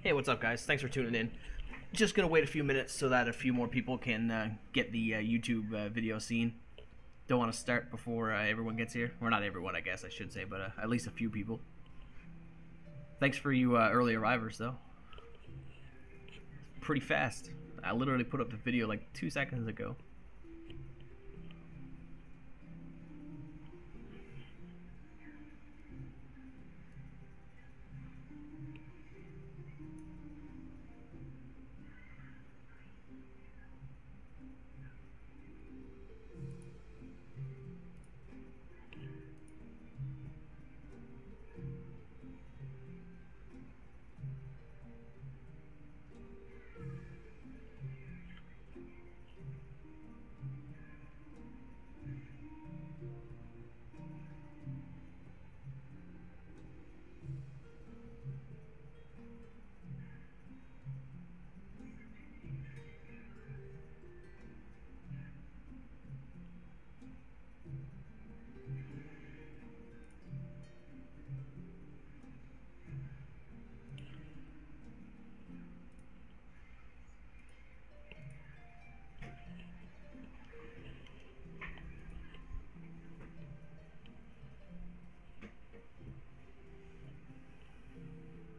Hey, what's up, guys? Thanks for tuning in. Just gonna wait a few minutes so that a few more people can get the YouTube video seen. Don't want to start before everyone gets here. Or not everyone, I guess I should say, but at least a few people. Thanks for you early arrivers, though. Pretty fast. I literally put up the video like 2 seconds ago.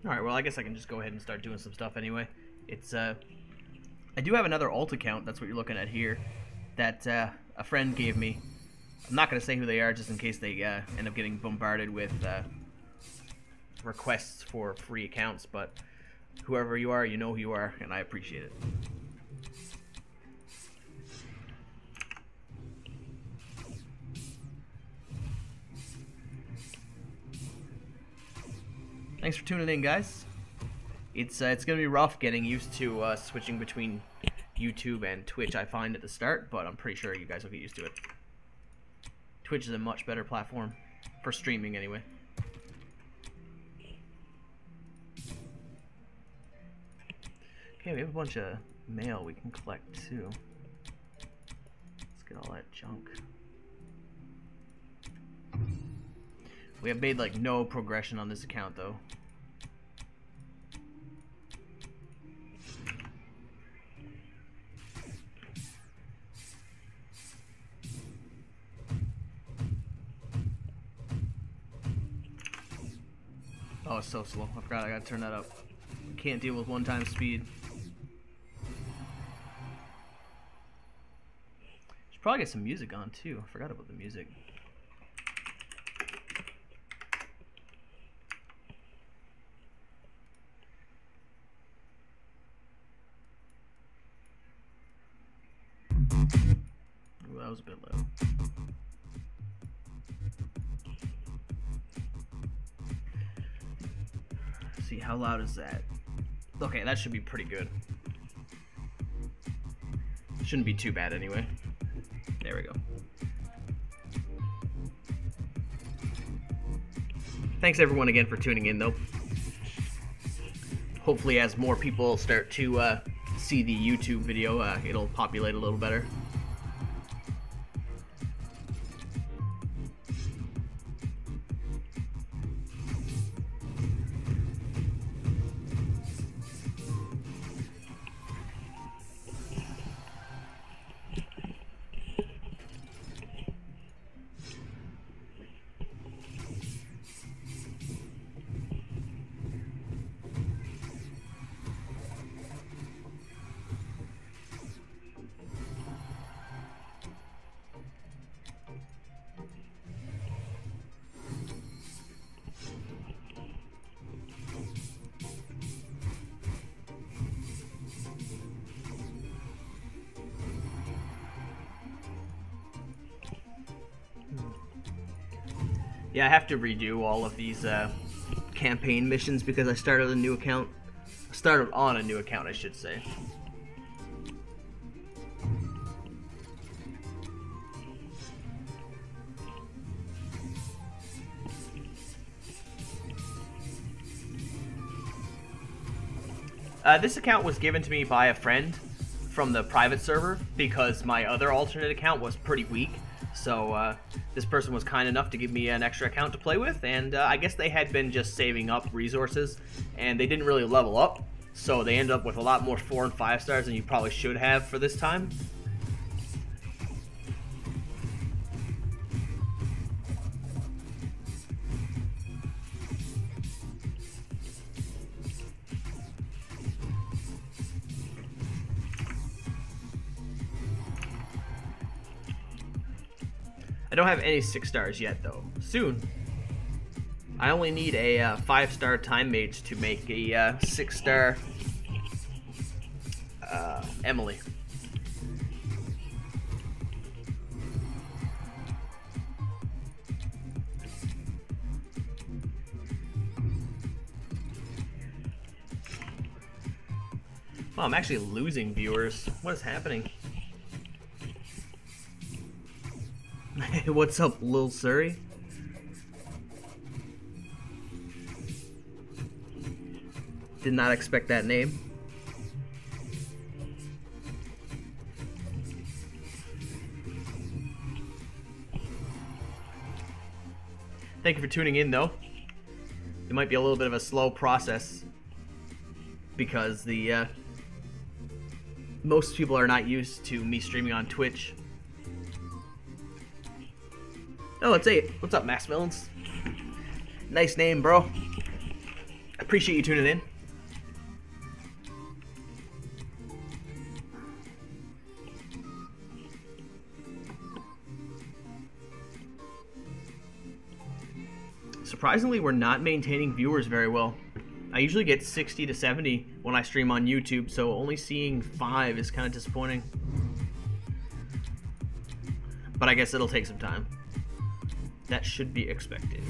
Alright, well, I guess I can just go ahead and start doing some stuff anyway. It's, I do have another alt account, that's what you're looking at here, that a friend gave me. I'm not going to say who they are just in case they end up getting bombarded with requests for free accounts, but whoever you are, you know who you are, and I appreciate it. Thanks for tuning in, guys. It's gonna be rough getting used to switching between YouTube and Twitch, I find, at the start, but I'm pretty sure you guys will get used to it. Twitch is a much better platform for streaming anyway. Okay, we have a bunch of mail we can collect too. Let's get all that junk. We have made like no progression on this account though. Oh, it's so slow. I forgot I gotta turn that up. Can't deal with one-time speed. Should probably get some music on too. I forgot about the music. Ooh, that was a bit low. Let's see, how loud is that? Okay, that should be pretty good. Shouldn't be too bad anyway. There we go. Thanks everyone again for tuning in though. Hopefully as more people start to see the YouTube video, it'll populate a little better. Yeah, I have to redo all of these campaign missions because I started a new account. Started on a new account, I should say. This account was given to me by a friend from the private server because my other alternate account was pretty weak. So this person was kind enough to give me an extra account to play with, and I guess they had been just saving up resources, and they didn't really level up. so they end up with a lot more 4 and 5 stars than you probably should have for this time. I don't have any 6 stars yet, though. Soon. I only need a 5-star time mage to make a 6-star Emily. Well, I'm actually losing viewers. What is happening? What's up, Lil Surrey? Did not expect that name. Thank you for tuning in, though. It might be a little bit of a slow process because the most people are not used to me streaming on Twitch. Oh, it's 8. What's up, Max Villains? Nice name, bro. Appreciate you tuning in. Surprisingly, we're not maintaining viewers very well. I usually get 60 to 70 when I stream on YouTube, so only seeing 5 is kind of disappointing. But I guess it'll take some time. That should be expected.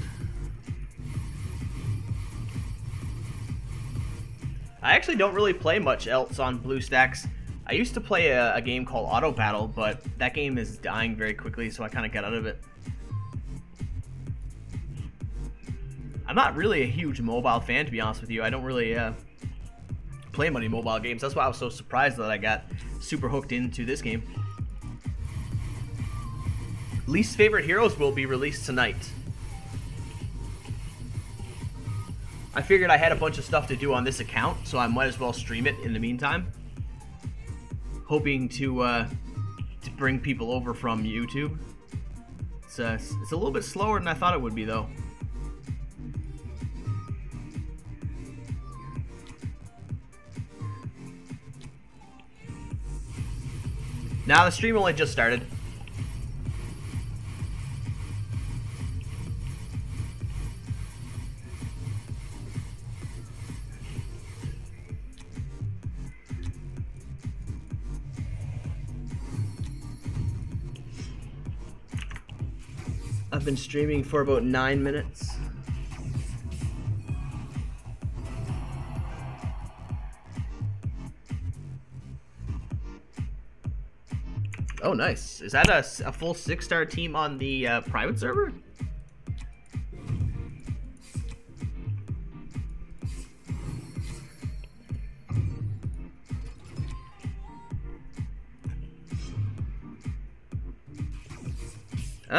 I actually don't really play much else on BlueStacks. I used to play a game called Auto Battle, but that game is dying very quickly, so I kind of got out of it. I'm not really a huge mobile fan, to be honest with you. I don't really play many mobile games. That's why I was so surprised that I got super hooked into this game. Least favorite heroes will be released tonight. I figured I had a bunch of stuff to do on this account, so I might as well stream it in the meantime. Hoping to bring people over from YouTube. It's a little bit slower than I thought it would be, though. Now the stream only just started. I've been streaming for about 9 minutes. Oh, nice. Is that a full 6-star team on the private server?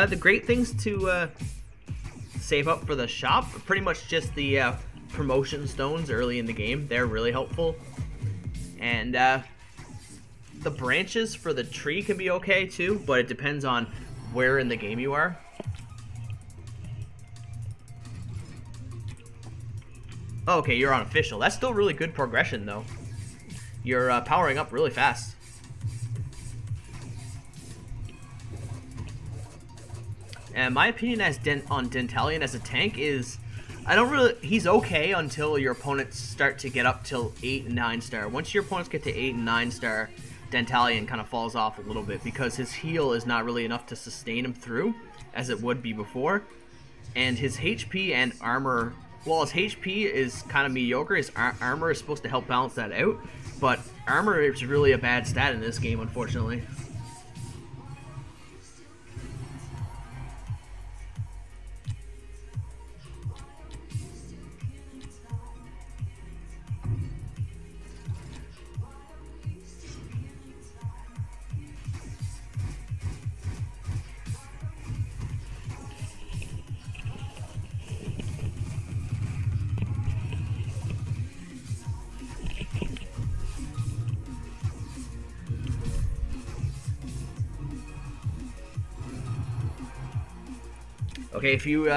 The great things to save up for the shop are pretty much just the promotion stones early in the game. They're really helpful. And the branches for the tree can be okay too, but it depends on where in the game you are. Okay, you're on official. That's still really good progression though. You're powering up really fast. And my opinion on Dentalion as a tank is, he's okay until your opponents start to get up till 8 and 9 star. Once your opponents get to 8 and 9 star, Dentalion kind of falls off a little bit because his heal is not really enough to sustain him through as it would be before. And his HP and armor, well, his HP is kind of mediocre. His armor is supposed to help balance that out, but armor is really a bad stat in this game, unfortunately. Okay, if you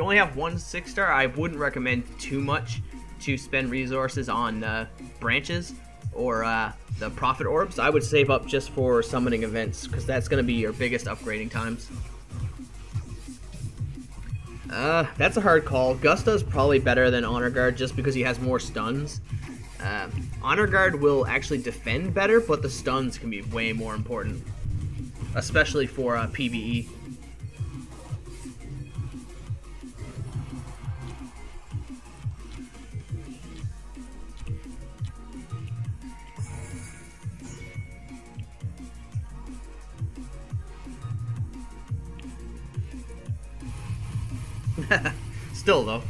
only have one 6-star, I wouldn't recommend too much to spend resources on branches or the prophet orbs. I would save up just for summoning events, because that's going to be your biggest upgrading times. That's a hard call. Gusta's probably better than Honor Guard just because he has more stuns. Honor Guard will actually defend better, but the stuns can be way more important, especially for PvE. Still, though.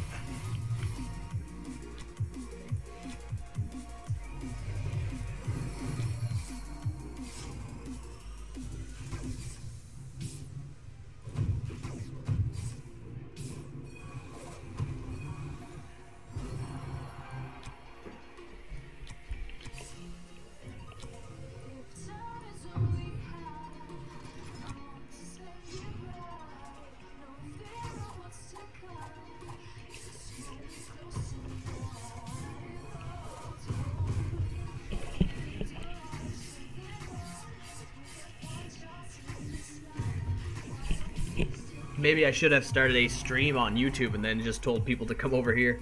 Maybe I should have started a stream on YouTube and then just told people to come over here.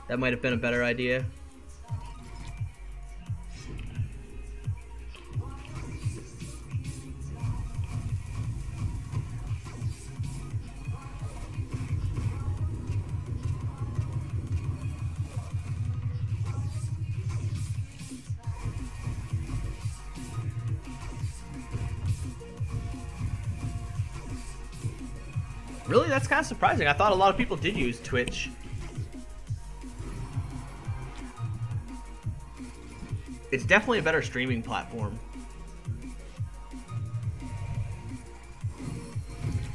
That might have been a better idea. Really? That's kind of surprising. I thought a lot of people did use Twitch. It's definitely a better streaming platform.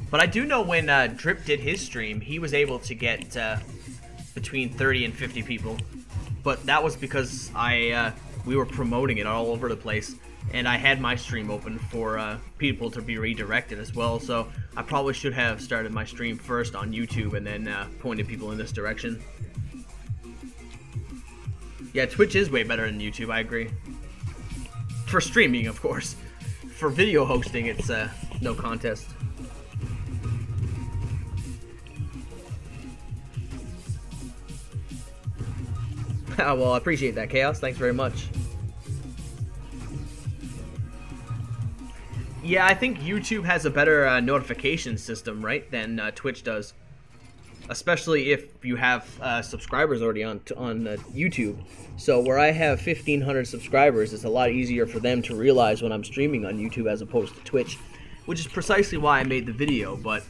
But I do know when Drip did his stream, he was able to get between 30 and 50 people. But that was because we were promoting it all over the place. And I had my stream open for people to be redirected as well, so I probably should have started my stream first on YouTube and then pointed people in this direction. Yeah, Twitch is way better than YouTube, I agree. For streaming, of course. For video hosting, it's no contest. Well, I appreciate that, Chaos. Thanks very much. Yeah, I think YouTube has a better notification system, right, than Twitch does. Especially if you have subscribers already on YouTube. So where I have 1,500 subscribers, it's a lot easier for them to realize when I'm streaming on YouTube as opposed to Twitch. Which is precisely why I made the video, but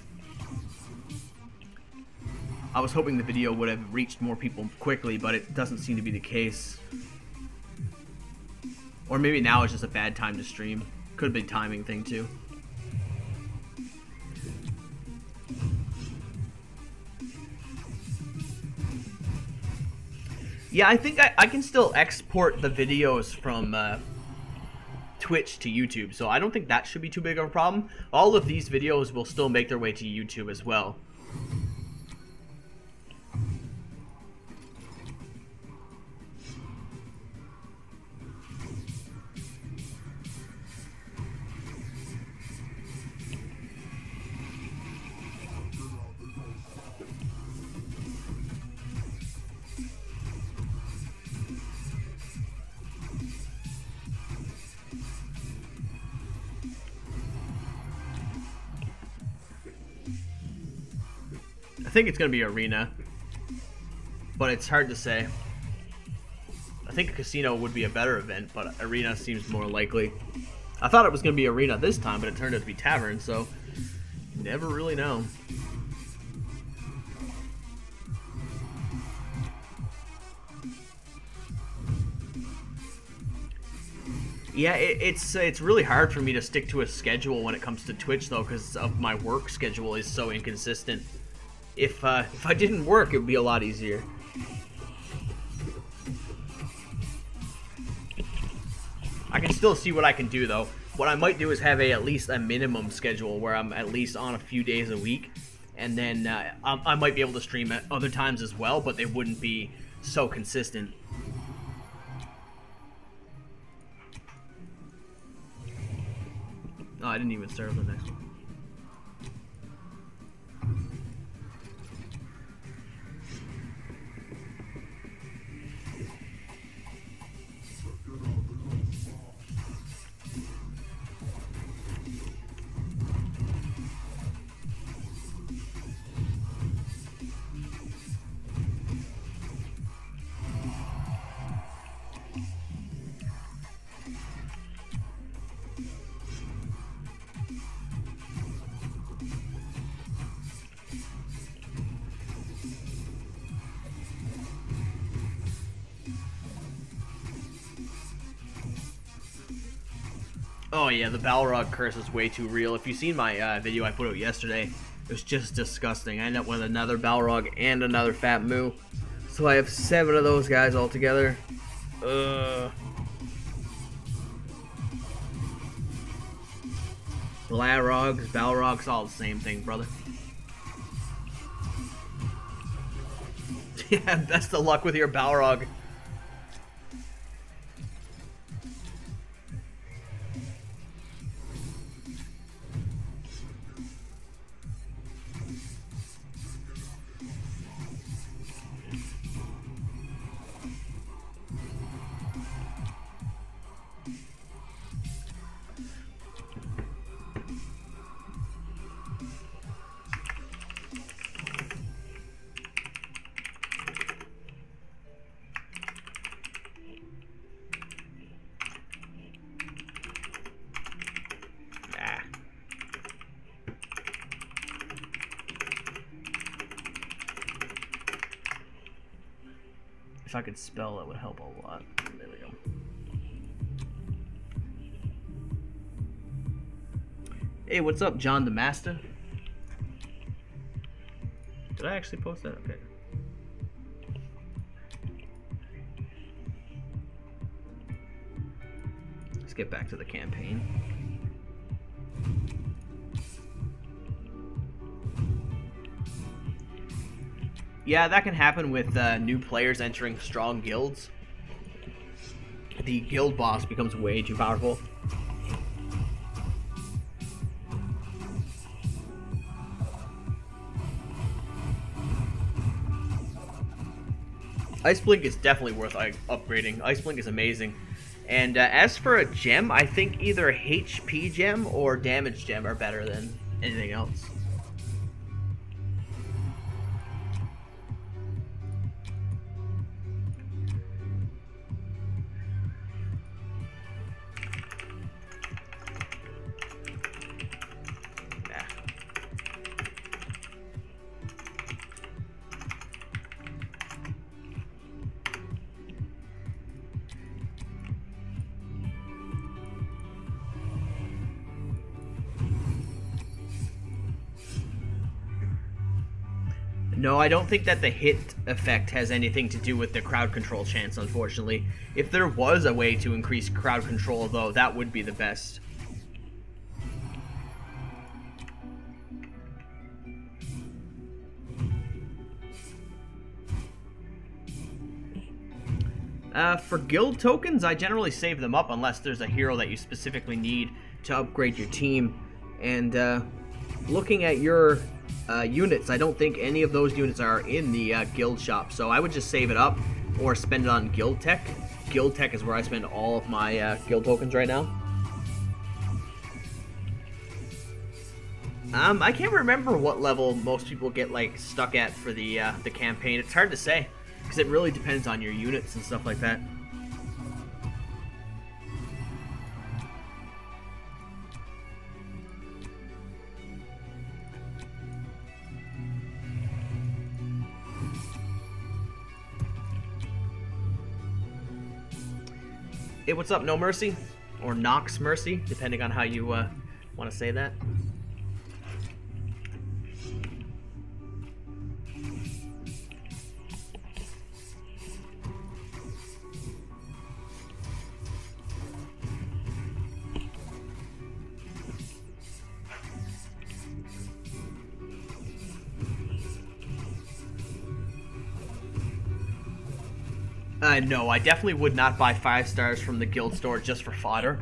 I was hoping the video would have reached more people quickly, but it doesn't seem to be the case. Or maybe now is just a bad time to stream. Could be a timing thing too. Yeah, I think I can still export the videos from Twitch to YouTube, so I don't think that should be too big of a problem. All of these videos will still make their way to YouTube as well. I think it's going to be Arena, but it's hard to say. I think a Casino would be a better event, but Arena seems more likely. I thought it was going to be Arena this time, but it turned out to be Tavern, so you never really know. Yeah, it's really hard for me to stick to a schedule when it comes to Twitch, though, because of my work schedule is so inconsistent. If I didn't work, it would be a lot easier. I can still see what I can do, though. What I might do is have at least a minimum schedule where I'm at least on a few days a week, and then I might be able to stream at other times as well, but they wouldn't be so consistent. Oh, I didn't even start with the next one. Oh yeah, the Balrog curse is way too real. If you've seen my video I put out yesterday, it was just disgusting. I ended up with another Balrog and another Fat Moo. So I have 7 of those guys all together. Glarogs, Balrogs, all the same thing, brother. Yeah, best of luck with your Balrog. If I could spell, that would help a lot. There we go. Hey, what's up, John the Master? Did I actually post that? Okay. Let's get back to the campaign. Yeah, that can happen with new players entering strong guilds. The guild boss becomes way too powerful. Iceblink is definitely worth upgrading. Iceblink is amazing. And as for a gem, I think either HP gem or damage gem are better than anything else. No, I don't think that the hit effect has anything to do with the crowd control chance, unfortunately. If there was a way to increase crowd control, though, that would be the best. For guild tokens, I generally save them up unless there's a hero that you specifically need to upgrade your team. And looking at your units, I don't think any of those units are in the guild shop, so I would just save it up or spend it on guild tech. Guild tech is where I spend all of my guild tokens right now. I can't remember what level most people get like stuck at for the campaign. It's hard to say because it really depends on your units and stuff like that. Hey, what's up, No Mercy? Or Nox Mercy, depending on how you want to say that. No, I definitely would not buy 5 stars from the guild store just for fodder.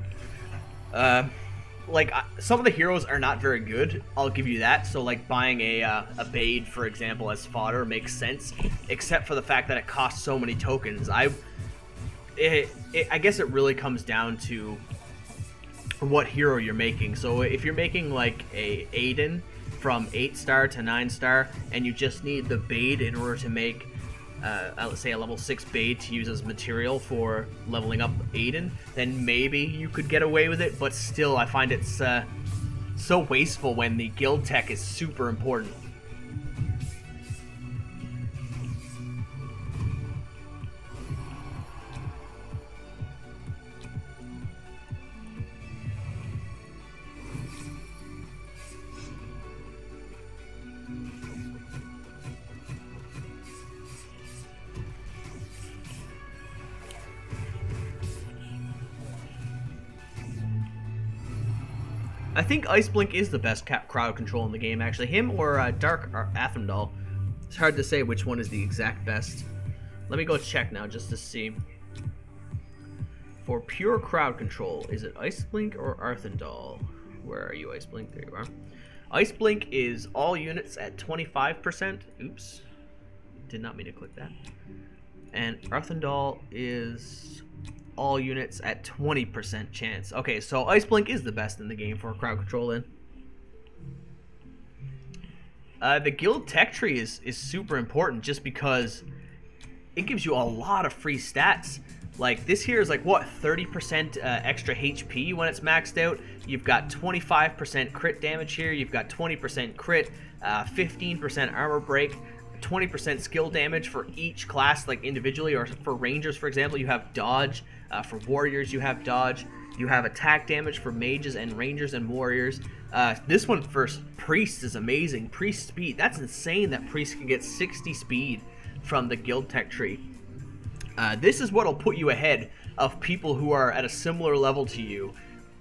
Like, some of the heroes are not very good, I'll give you that. So, like, buying a Bade, for example, as fodder makes sense, except for the fact that it costs so many tokens. I guess it really comes down to what hero you're making. So if you're making like a Aiden from 8 star to 9 star and you just need the Bade in order to make let's say a level 6 Bade to use as material for leveling up Aiden, then maybe you could get away with it, but still I find it's so wasteful when the guild tech is super important. I think Ice Blink is the best crowd control in the game, actually. Him or Dark or Athrendal. It's hard to say which one is the exact best. Let me go check now just to see. For pure crowd control, is it Ice Blink or Athrendal? Where are you, Ice Blink? There you are. Ice Blink is all units at 25%. Oops. Did not mean to click that. And Athrendal is all units at 20% chance. Okay, so Ice Blink is the best in the game for crowd control in. The guild tech tree is super important just because it gives you a lot of free stats. Like this here is like what, 30% extra HP when it's maxed out. You've got 25% crit damage here. You've got 20% crit, 15% armor break, 20% skill damage for each class, like individually, or for rangers, for example, you have dodge. For warriors, you have dodge. You have attack damage for mages and rangers and warriors. This one for priests is amazing. Priest speed. That's insane that priests can get 60 speed from the guild tech tree. This is what will put you ahead of people who are at a similar level to you,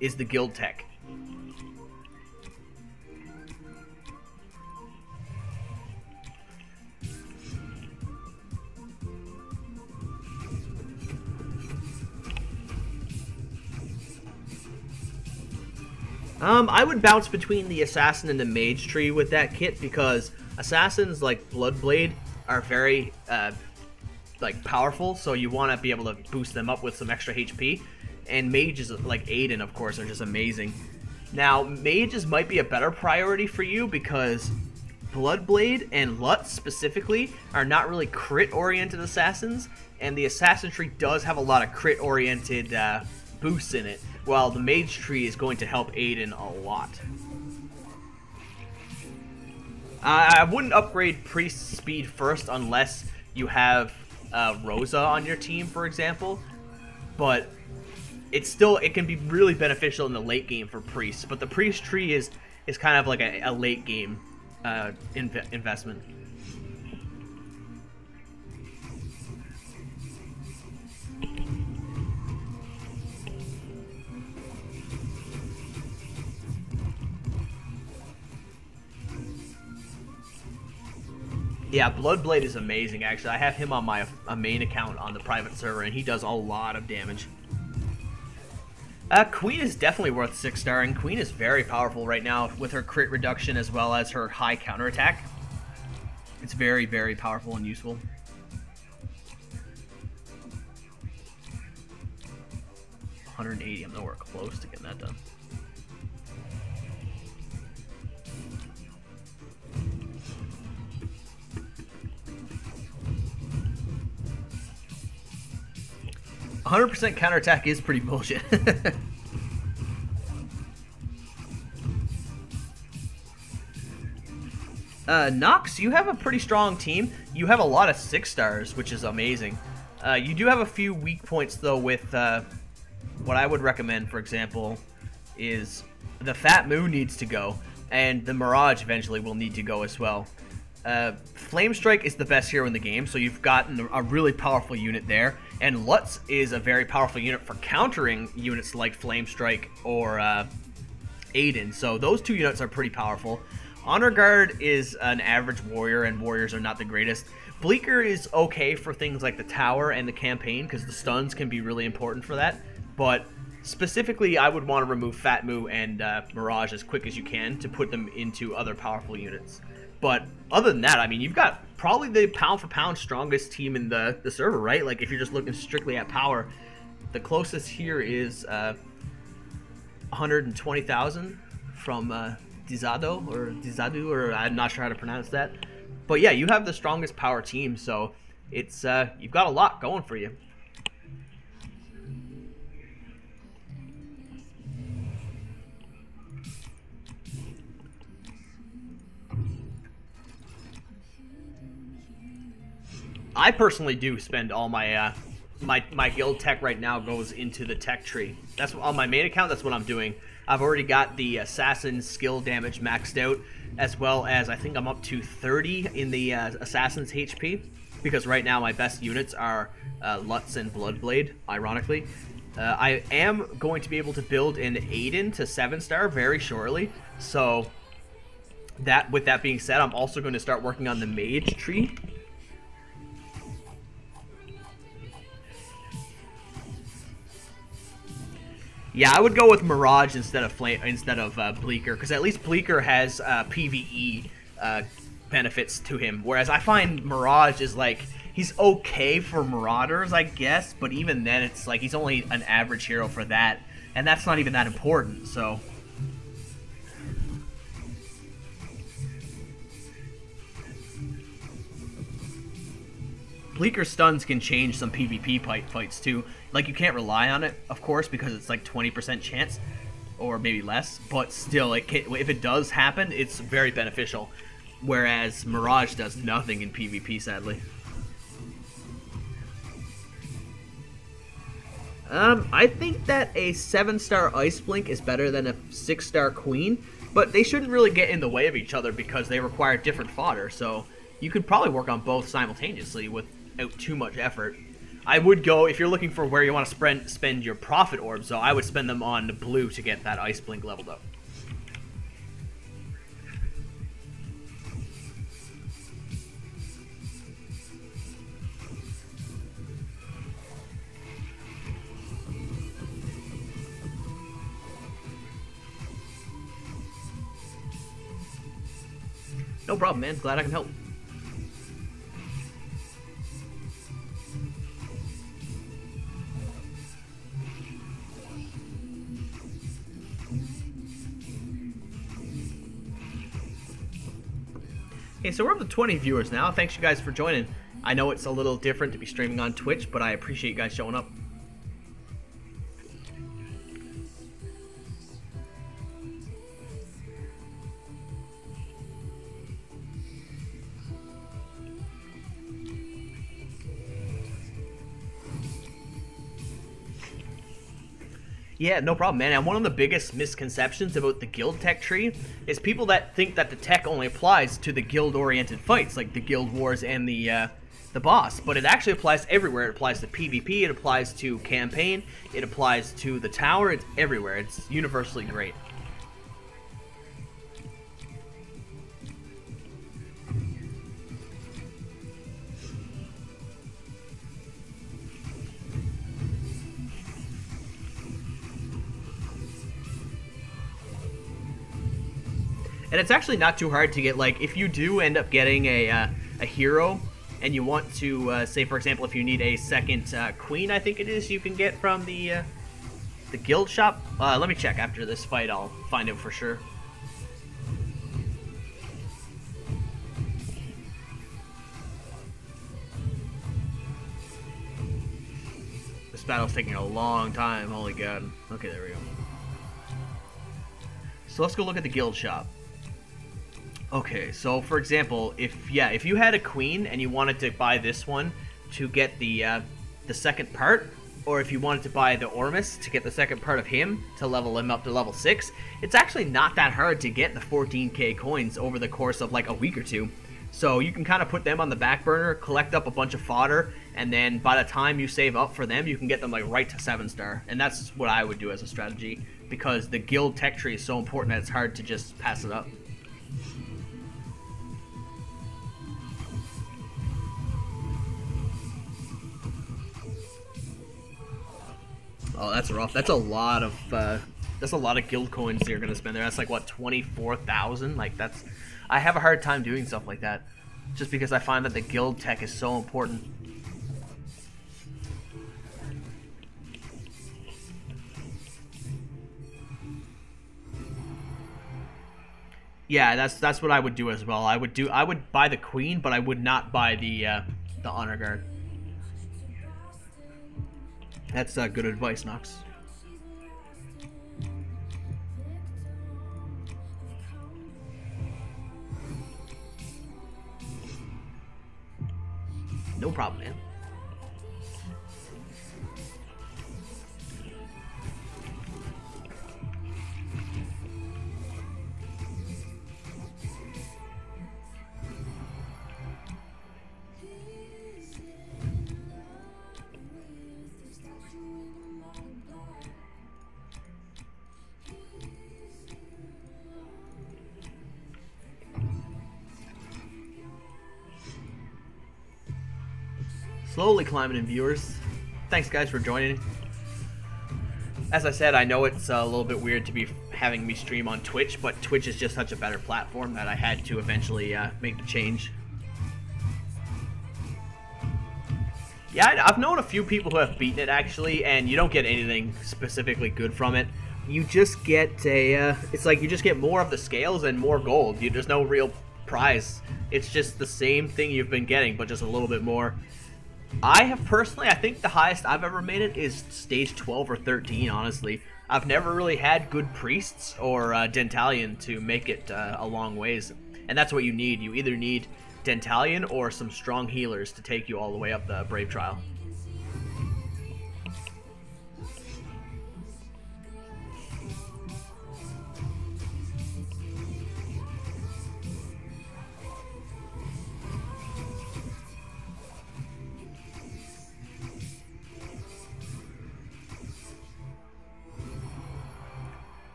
is the guild tech. 'I would bounce between the assassin and the mage tree with that kit, because assassins like Bloodblade are very like powerful, so you want to be able to boost them up with some extra HP. And mages like Aiden, of course, are just amazing. Now, mages might be a better priority for you because Bloodblade and Lutz specifically are not really crit-oriented assassins, and the assassin tree does have a lot of crit-oriented boosts in it, while the mage tree is going to help Aiden a lot. I wouldn't upgrade priest speed first unless you have Rosa on your team, for example, but it can be really beneficial in the late game for priests. But the priest tree is kind of like a late game investment. Yeah, Bloodblade is amazing, actually. I have him on my main account on the private server, and he does a lot of damage. Queen is definitely worth 6-star, and Queen is very powerful right now with her crit reduction as well as her high counterattack. It's very, very powerful and useful. $180, I'm nowhere close to getting that done. %100% counterattack is pretty bullshit. Nox, you have a pretty strong team. You have a lot of 6-stars, which is amazing. You do have a few weak points, though, with what I would recommend, for example, is the Fat Moo needs to go, and the Mirage eventually will need to go as well. Flame Strike is the best hero in the game, so you've gotten a really powerful unit there. And Lutz is a very powerful unit for countering units like Flame Strike or Aiden. So those two units are pretty powerful. Honor Guard is an average warrior, and warriors are not the greatest. Bleaker is okay for things like the tower and the campaign, because the stuns can be really important for that. But specifically, I would want to remove Fat Moo and Mirage as quick as you can to put them into other powerful units. But other than that, I mean, you've got probably the pound-for-pound strongest team in the server, right? Like, if you're just looking strictly at power, the closest here is 120,000 from Dizadu, or I'm not sure how to pronounce that. But yeah, you have the strongest power team, so it's you've got a lot going for you. I personally do spend all my my guild tech right now goes into the tech tree. That's on my main account. That's what I'm doing. I've already got the assassin skill damage maxed out, as well as I think I'm up to 30 in the assassin's HP, because right now my best units are Lutz and Bloodblade, ironically. I am going to be able to build an Aiden to 7-star very shortly, so with that being said, I'm also going to start working on the mage tree. Yeah, I would go with Mirage instead of Bleaker, because at least Bleaker has PvE benefits to him, whereas I find Mirage is like, he's okay for Marauders, I guess, but even then it's like he's only an average hero for that, and that's not even that important, so... Bleaker stuns can change some PvP fights too. Like, you can't rely on it, of course, because it's like 20% chance, or maybe less. But still, if it does happen, it's very beneficial. Whereas Mirage does nothing in PvP, sadly. I think that a 7-star Ice Blink is better than a 6-star Queen, but they shouldn't really get in the way of each other because they require different fodder. So you could probably work on both simultaneously without too much effort. I would go, if you're looking for where you want to spend your profit orbs, though, I would spend them on blue to get that Ice Blink leveled up. No problem, man. Glad I can help. Okay, so we're up to 20 viewers now. Thanks you guys for joining. I know it's a little different to be streaming on Twitch, but I appreciate you guys showing up. Yeah, no problem, man. And one of the biggest misconceptions about the guild tech tree is people that think that the tech only applies to the guild-oriented fights, like the guild wars and the boss. But it actually applies everywhere. It applies to PvP, it applies to campaign, it applies to the tower. It's everywhere. It's universally great. And it's actually not too hard to get, like, if you do end up getting a hero and you want to, say, for example, if you need a second queen, I think it is, you can get from the guild shop. Let me check after this fight. I'll find out for sure. This battle's taking a long time. Holy god. Okay, there we go. So let's go look at the guild shop. Okay, so for example, if you had a queen and you wanted to buy this one to get the second part, or if you wanted to buy the Ormus to get the second part of him to level him up to level 6, it's actually not that hard to get the 14k coins over the course of like a week or two. So you can kind of put them on the back burner, collect up a bunch of fodder, and then by the time you save up for them, you can get them like right to 7-star. And that's what I would do as a strategy, because the guild tech tree is so important that it's hard to just pass it up. Oh, that's rough. That's a lot of guild coins you're gonna spend there. That's like what, 24,000? Like that's, I have a hard time doing stuff like that, just because I find that the guild tech is so important. Yeah, that's what I would do as well. I would buy the queen, but I would not buy the honor guard. That's good advice, Nox. No problem, man. Slowly climbing in viewers. Thanks guys for joining. As I said, I know it's a little bit weird to be having me stream on Twitch, but Twitch is just such a better platform that I had to eventually make the change. Yeah, I've known a few people who have beaten it actually, and you don't get anything specifically good from it. You just get a, it's like you just get more of the scales and more gold. There's no real prize. It's just the same thing you've been getting, but just a little bit more. I have personally, I think the highest I've ever made it is stage 12 or 13, honestly. I've never really had good priests or Dentalion to make it a long ways. And that's what you need. You either need Dentalion or some strong healers to take you all the way up the Brave Trial.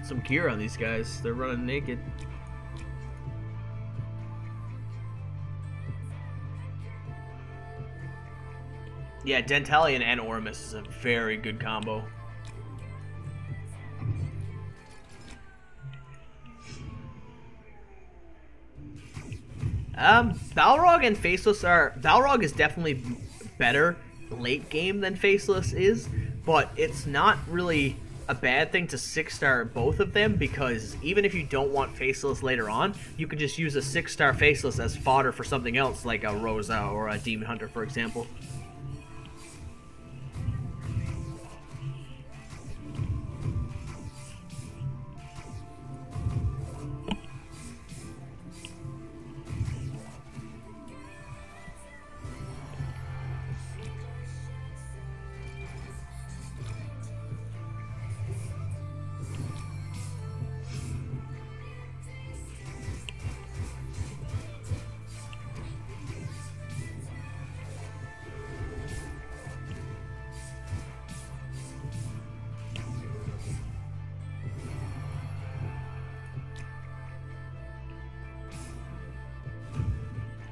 Some gear on these guys. They're running naked. Yeah, Dentalion and Ormus is a very good combo. Balrog and Faceless are... Balrog is definitely better late game than Faceless is, but it's not really a bad thing to 6-star both of them, because even if you don't want Faceless later on, you can just use a 6-star Faceless as fodder for something else, like a Rosa or a Demon Hunter, for example.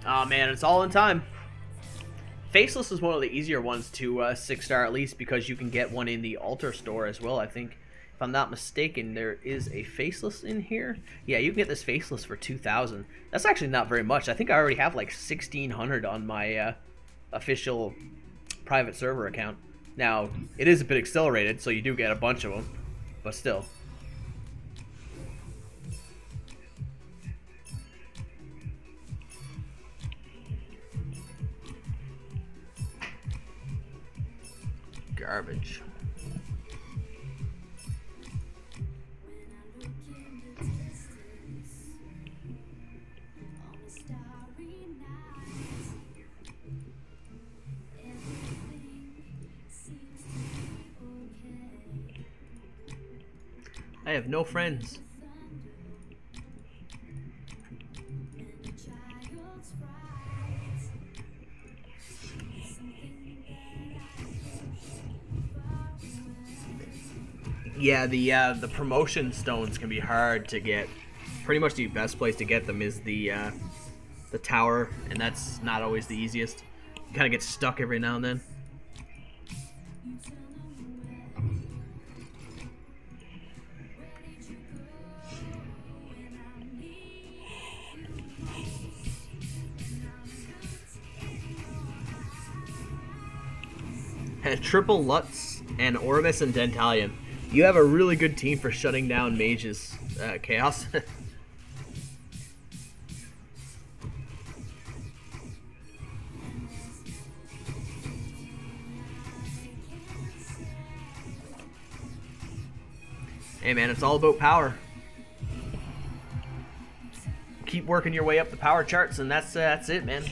Oh man, it's all in time. Faceless is one of the easier ones to 6-star, at least because you can get one in the altar store as well. I think, if I'm not mistaken, there is a Faceless in here. Yeah, you can get this Faceless for 2,000. That's actually not very much. I think I already have like 1,600 on my official private server account. Now, it is a bit accelerated, so you do get a bunch of them, but still. Garbage. I have no friends. Yeah, the promotion stones can be hard to get. Pretty much the best place to get them is the tower, and that's not always the easiest. You kind of get stuck every now and then. Triple Lutz and Ormus and Dentalion. You have a really good team for shutting down mages, Chaos. Hey man, it's all about power. Keep working your way up the power charts, and that's it, man.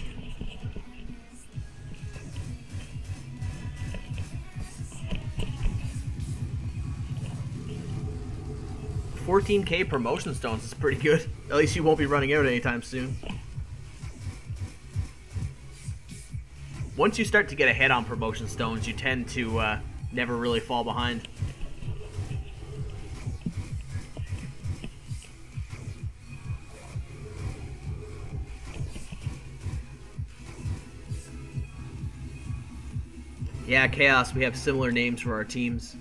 $14K promotion stones is pretty good. At least you won't be running out anytime soon. Once you start to get ahead on promotion stones, you tend to never really fall behind. Yeah, Chaos, we have similar names for our teams.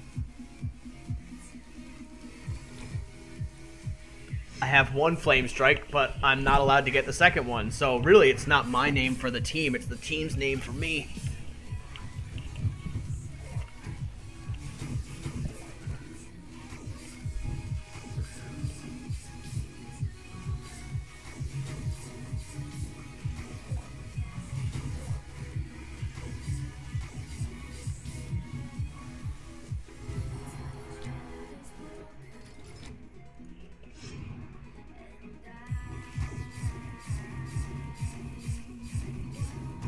I have one Flame Strike, but I'm not allowed to get the second one. So really, it's not my name for the team, it's the team's name for me.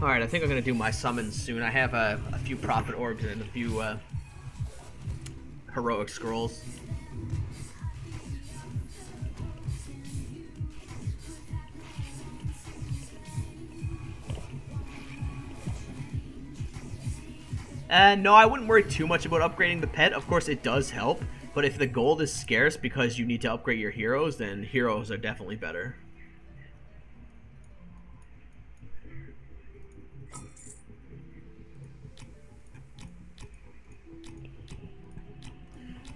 Alright, I think I'm going to do my summons soon. I have a few Prophet Orbs and a few Heroic Scrolls. No, I wouldn't worry too much about upgrading the pet. Of course, it does help. But if the gold is scarce because you need to upgrade your heroes, then heroes are definitely better.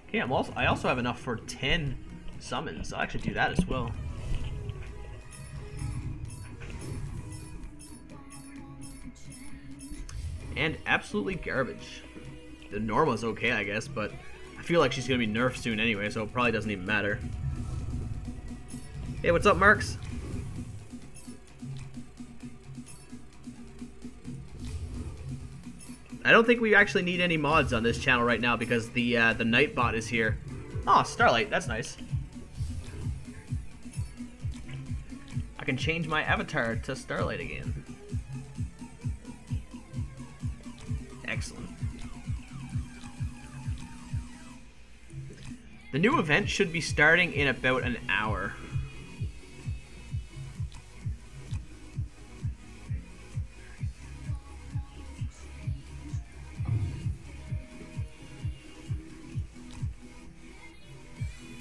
Okay, I also have enough for 10 summons. I'll actually do that as well. And absolutely garbage. The Norma's okay, I guess, but I feel like she's gonna be nerfed soon anyway, so it probably doesn't even matter. Hey, what's up, Marks? I don't think we actually need any mods on this channel right now because the Nightbot is here. Oh, Starlight, that's nice. I can change my avatar to Starlight again. Excellent. The new event should be starting in about an hour.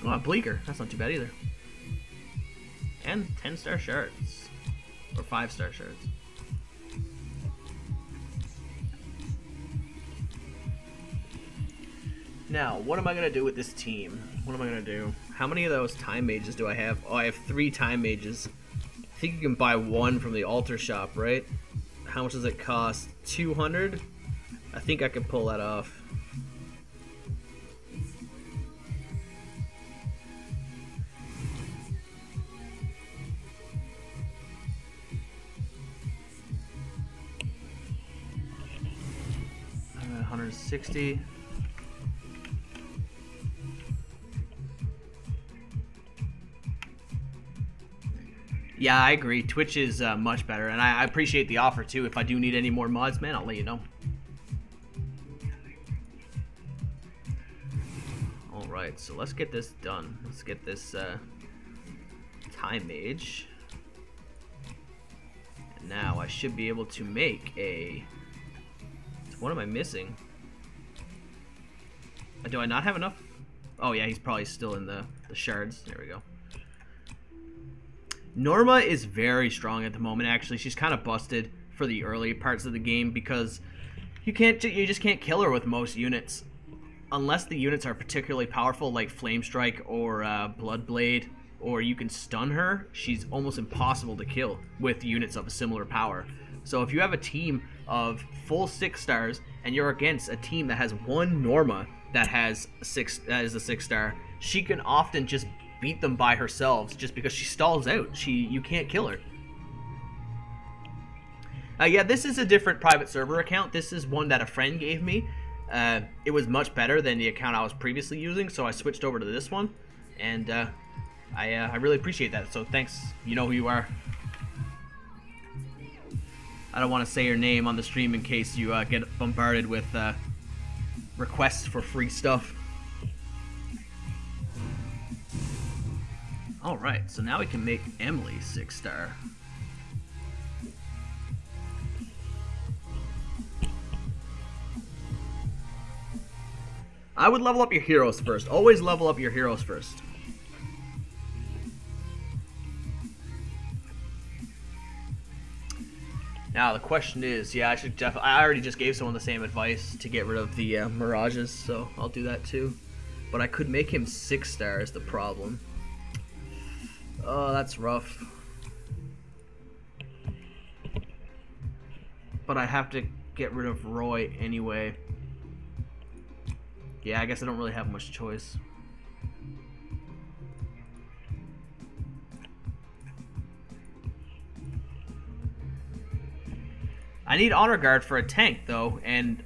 Oh, a Bleaker. That's not too bad either. And 10-star shards. Or 5-star shards. Now, what am I going to do with this team? What am I going to do? How many of those Time Mages do I have? Oh, I have 3 Time Mages. I think you can buy one from the altar shop, right? How much does it cost? 200? I think I can pull that off. $160. Yeah, I agree. Twitch is much better, and I appreciate the offer too. If I do need any more mods, man, I'll let you know. Alright, so let's get this done. Let's get this Time Mage. And now I should be able to make a... What am I missing? Do I not have enough? Oh yeah, he's probably still in the shards. There we go. Norma is very strong at the moment, actually. She's kind of busted for the early parts of the game because you just can't kill her with most units. Unless the units are particularly powerful, like Flame Strike or Bloodblade, or you can stun her, she's almost impossible to kill with units of a similar power. So if you have a team of full 6 stars and you're against a team that has one Norma that is a 6-star, she can often just beat them by herself just because she stalls out. You can't kill her. Yeah, this is a different private server account. This is one that a friend gave me. It was much better than the account I was previously using, so I switched over to this one, and I really appreciate that. So thanks. You know who you are. I don't want to say your name on the stream in case you get bombarded with requests for free stuff. Alright, so now we can make Emily 6-star. I would level up your heroes first. Always level up your heroes first. Now the question is, yeah, I already just gave someone the same advice to get rid of the Mirages, so I'll do that too. But I could make him 6-star is the problem. Oh, that's rough. But I have to get rid of Roy anyway. Yeah, I guess I don't really have much choice. I need Honor Guard for a tank, though, and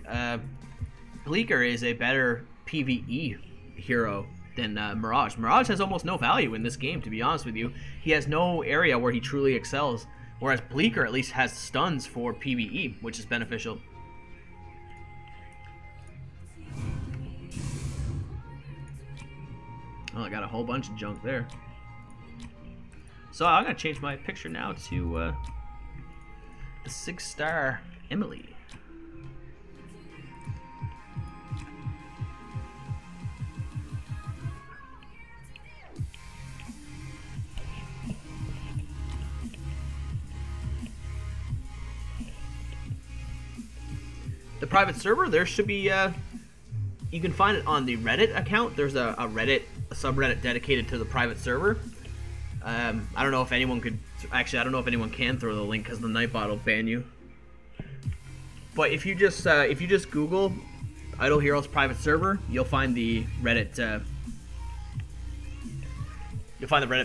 Bleaker is a better PvE hero than Mirage. Mirage has almost no value in this game, to be honest with you. He has no area where he truly excels, whereas Bleaker at least has stuns for PvE, which is beneficial. Oh, I got a whole bunch of junk there. So I'm going to change my picture now to the 6-star Emily. The private server, there should be, you can find it on the Reddit account. There's a subreddit dedicated to the private server. I don't know if anyone could, actually I don't know if anyone can throw the link because the Nightbot will ban you. But if you just Google Idle Heroes private server, you'll find the Reddit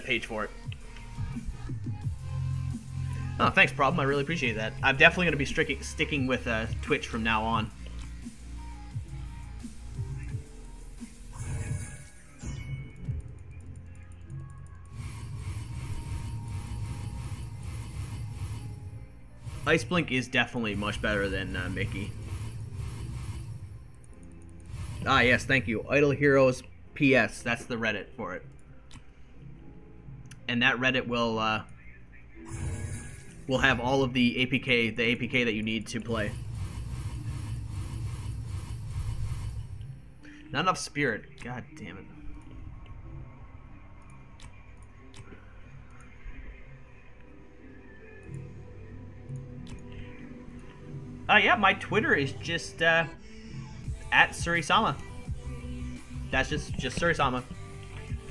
page for it. Oh, thanks, Problem. I really appreciate that. I'm definitely going to be sticking with Twitch from now on. Ice Blink is definitely much better than Mickey. Ah, yes, thank you. Idle Heroes PS. That's the Reddit for it. And that Reddit will have all of the APK that you need to play. Not enough spirit. God damn it. Yeah, my Twitter is just at Surisama. That's just Surisama.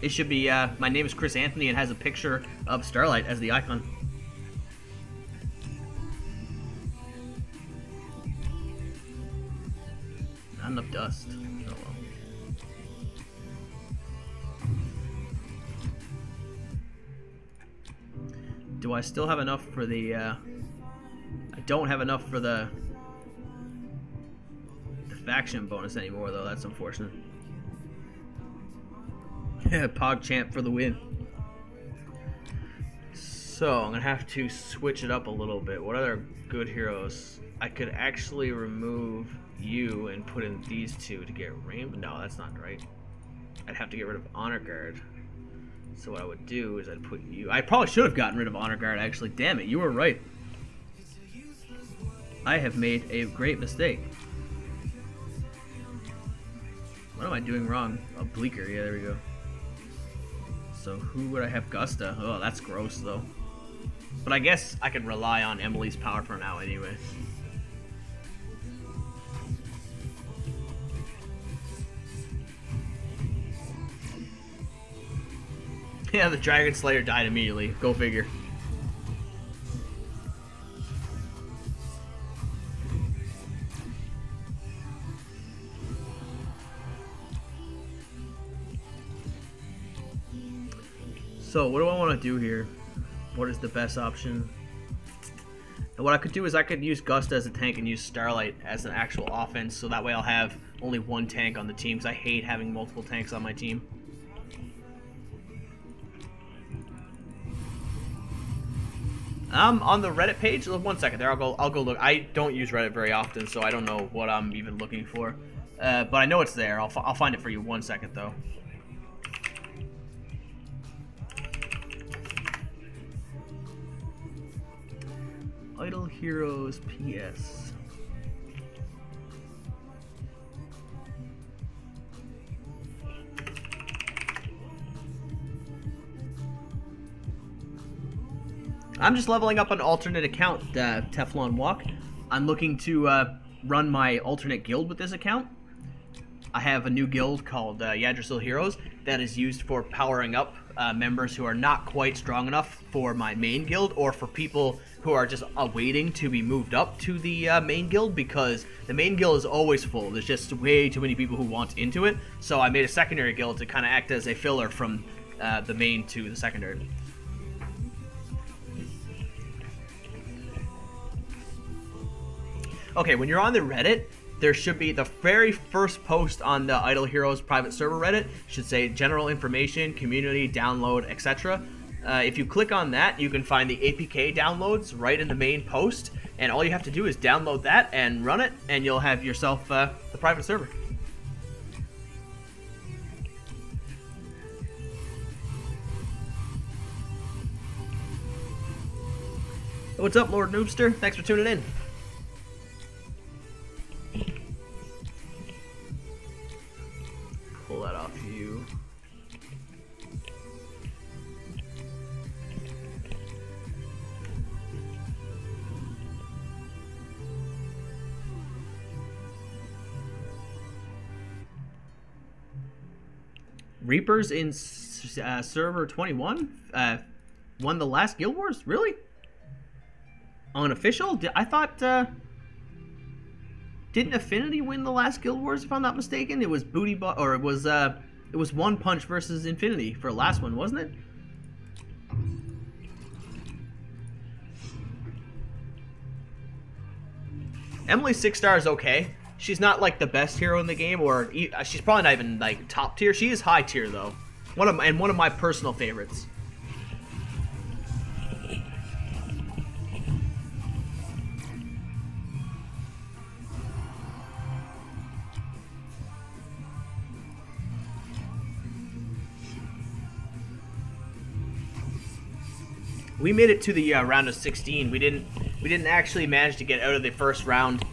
It should be, my name is Chris Anthony and has a picture of Starlight as the icon. Not enough dust. Oh well. Do I still have enough for the, I don't have enough for the faction bonus anymore, though. That's unfortunate. PogChamp for the win. So, I'm going to have to switch it up a little bit. What other good heroes? I could actually remove you and put in these two to get Rainbow. No, that's not right. I'd have to get rid of Honor Guard. So what I would do is I'd put you... I probably should have gotten rid of Honor Guard, actually. Damn it, you were right. I have made a great mistake. What am I doing wrong? Oh, Bleaker. Yeah, there we go. So who would I have? Gusta. Oh, that's gross though. But I guess I can rely on Emily's power for now anyway. Yeah, the Dragon Slayer died immediately. Go figure. So, what do I want to do here? What is the best option? And what I could do is I could use Gusta as a tank and use Starlight as an actual offense, so that way I'll have only one tank on the team, because I hate having multiple tanks on my team. On the Reddit page, 1 second there, I'll go look. I don't use Reddit very often, so I don't know what I'm even looking for. But I know it's there. I'll find it for you. 1 second though. Idle Heroes PS. I'm just leveling up an alternate account, Teflon Walk. I'm looking to run my alternate guild with this account. I have a new guild called Yggdrasil Heroes that is used for powering up members who are not quite strong enough for my main guild, or for people who are just waiting to be moved up to the main guild, because the main guild is always full. There's just way too many people who want into it, so I made a secondary guild to kind of act as a filler from the main to the secondary. Okay, when you're on the Reddit, there should be the very first post on the Idle Heroes private server Reddit should say general information, community, download, etc. If you click on that, you can find the APK downloads right in the main post, and all you have to do is download that and run it, and you'll have yourself the private server. What's up, Lord Noobster? Thanks for tuning in. Pull that off you. Reapers in server 21 won the last Guild Wars? Really? Unofficial? I thought didn't Affinity win the last Guild Wars, if I'm not mistaken? It was or it was One Punch versus Infinity for the last one, wasn't it? Emily 6-star is okay. She's not like the best hero in the game, or she's probably not even like top tier. She is high tier though. One of my personal favorites. We made it to the round of 16. We didn't actually manage to get out of the first round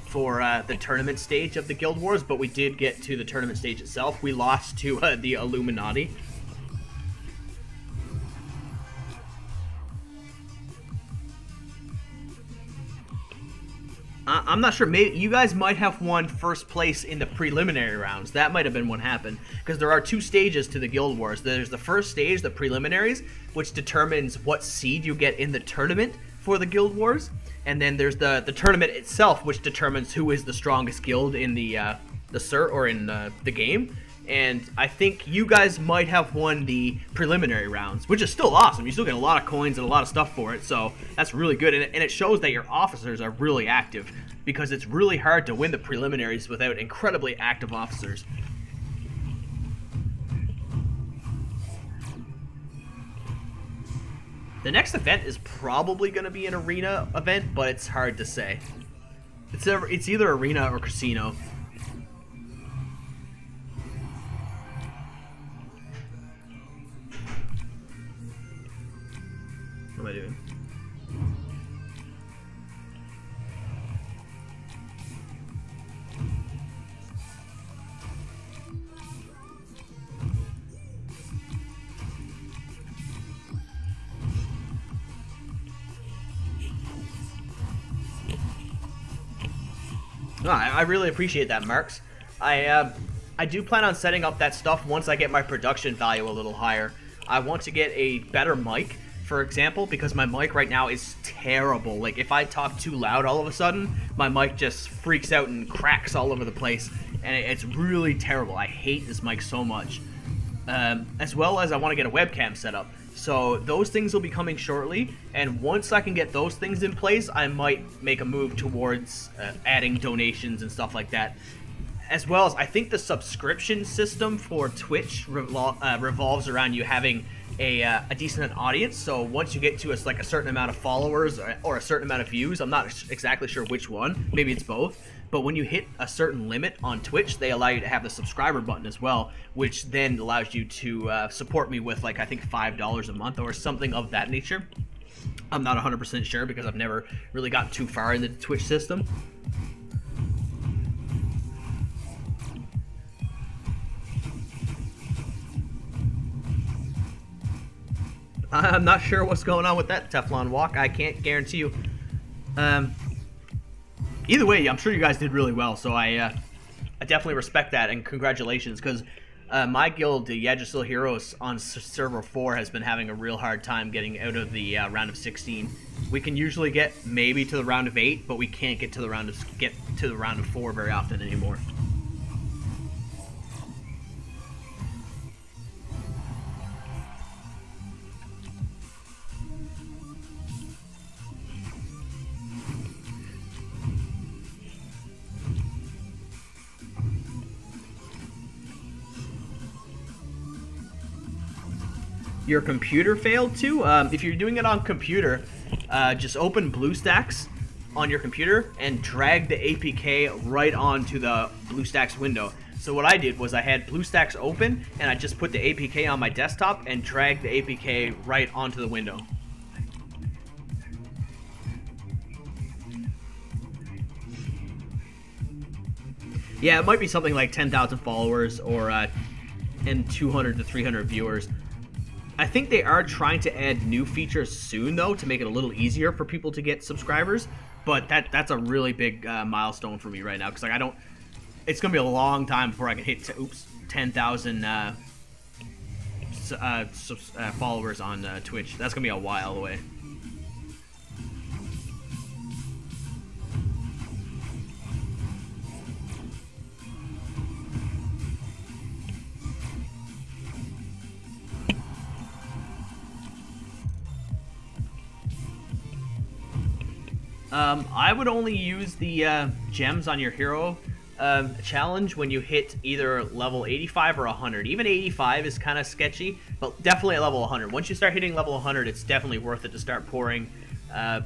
for the tournament stage of the Guild Wars, but we did get to the tournament stage itself. We lost to the Illuminati. I'm not sure. Maybe you guys might have won first place in the preliminary rounds. That might have been what happened, because there are 2 stages to the Guild Wars. There's the first stage, the preliminaries, which determines what seed you get in the tournament for the Guild Wars, and then there's the tournament itself, which determines who is the strongest guild in the cert or in the game. And I think you guys might have won the preliminary rounds, which is still awesome. You still get a lot of coins and a lot of stuff for it, so that's really good. And it shows that your officers are really active, because it's really hard to win the preliminaries without incredibly active officers. The next event is probably going to be an arena event, but it's hard to say. It's either arena or casino. What am I doing? No, I really appreciate that, Marks. I do plan on setting up that stuff once I get my production value a little higher. I want to get a better mic, for example, because my mic right now is terrible. Like, if I talk too loud all of a sudden, my mic just freaks out and cracks all over the place, and it's really terrible. I hate this mic so much. As well as I want to get a webcam set up. So those things will be coming shortly, and once I can get those things in place, I might make a move towards adding donations and stuff like that. As well as, I think the subscription system for Twitch revolves around you having a decent audience. So once you get to a certain amount of followers or a certain amount of views, I'm not exactly sure which one, maybe it's both, but when you hit a certain limit on Twitch, they allow you to have the subscriber button as well, which then allows you to support me with, like, I think $5 a month or something of that nature. I'm not 100% sure because I've never really gotten too far into the Twitch system. I'm not sure what's going on with that Teflon walk. I can't guarantee you. Either way, I'm sure you guys did really well, so I definitely respect that, and congratulations, because my guild, the Yggdrasil Heroes on server 4, has been having a real hard time getting out of the round of 16. We can usually get maybe to the round of 8, but we can't get to the round of 4 very often anymore. Your computer failed too? If you're doing it on computer, just open BlueStacks on your computer and drag the APK right onto the BlueStacks window. So what I did was I had BlueStacks open and I just put the APK on my desktop and dragged the APK right onto the window. Yeah, it might be something like 10,000 followers or and 200 to 300 viewers. I think they are trying to add new features soon, though, to make it a little easier for people to get subscribers. But that's a really big milestone for me right now, because like it's gonna be a long time before I can hit 10,000 followers on Twitch. That's gonna be a while away. I would only use the gems on your hero challenge when you hit either level 85 or 100. Even 85 is kind of sketchy, but definitely at level 100. Once you start hitting level 100, it's definitely worth it to start pouring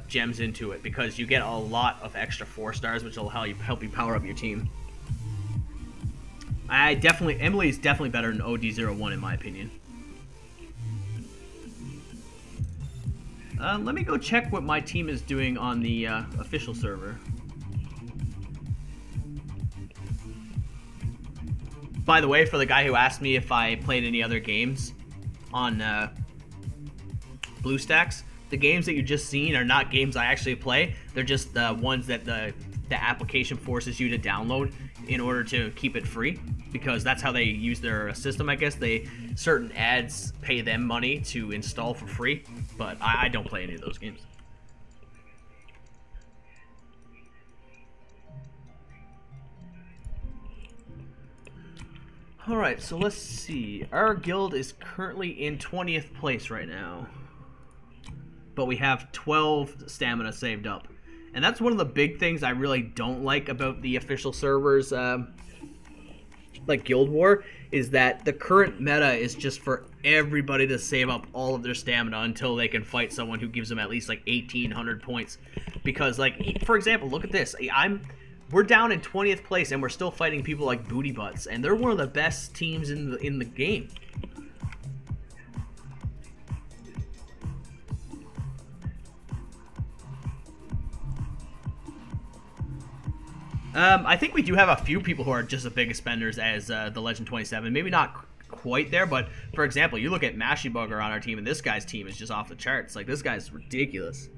gems into it, because you get a lot of extra 4 stars, which will help you power up your team. Emily is definitely better than OD01 in my opinion. Let me go check what my team is doing on the official server. By the way, for the guy who asked me if I played any other games on BlueStacks, the games that you just seen are not games I actually play. They're just the ones that the application forces you to download in order to keep it free, because that's how they use their system, I guess. Certain ads pay them money to install for free, but I don't play any of those games. Alright, so let's see. Our guild is currently in 20th place right now, but we have 12 stamina saved up. And that's one of the big things I really don't like about the official servers, like Guild War, is that the current meta is just for everybody to save up all of their stamina until they can fight someone who gives them at least like 1,800 points. Because, like, for example, look at this. We're down in 20th place and we're still fighting people like Booty Butts, and they're one of the best teams in the game. I think we do have a few people who are just as big spenders as the Legend 27. Maybe not quite there, but for example, you look at Mashy Bugger on our team, and this guy's team is just off the charts. Like, this guy's ridiculous.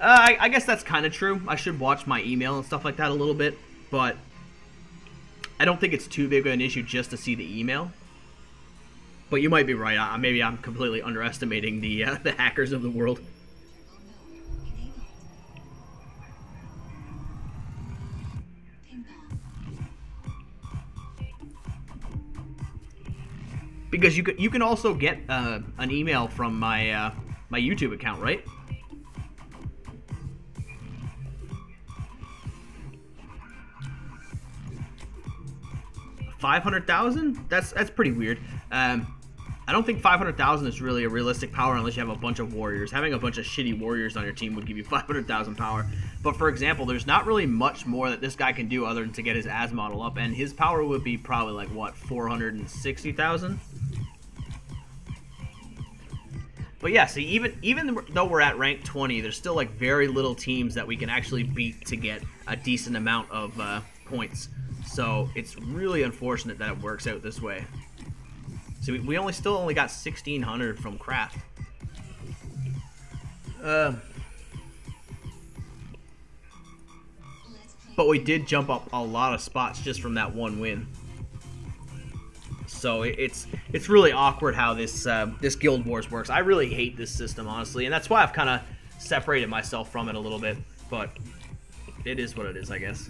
I guess that's kind of true. I should watch my email and stuff like that a little bit, but I don't think it's too big of an issue just to see the email. But you might be right. Maybe I'm completely underestimating the hackers of the world. Because you can also get an email from my my YouTube account, right? $500,000? That's pretty weird. I don't think 500,000 is really a realistic power unless you have a bunch of warriors. Having a bunch of shitty warriors on your team would give you 500,000 power. But for example, there's not really much more that this guy can do other than to get his AS model up, and his power would be probably like what, 460,000? But yeah, see, even though we're at rank 20, there's still like very little teams that we can actually beat to get a decent amount of points. So it's really unfortunate that it works out this way. So we still only got 1,600 from Kraft. But we did jump up a lot of spots just from that one win. So it's really awkward how this this Guild Wars works. I really hate this system, honestly, and that's why I've kind of separated myself from it a little bit. But it is what it is, I guess.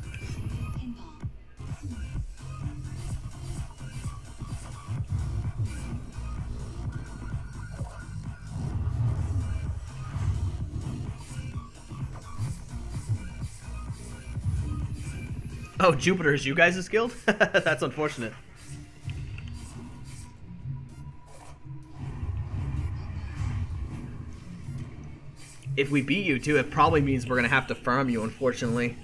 Oh, Jupiter is you guys' guild? That's unfortunate. If we beat you too, it probably means we're gonna have to farm you, unfortunately.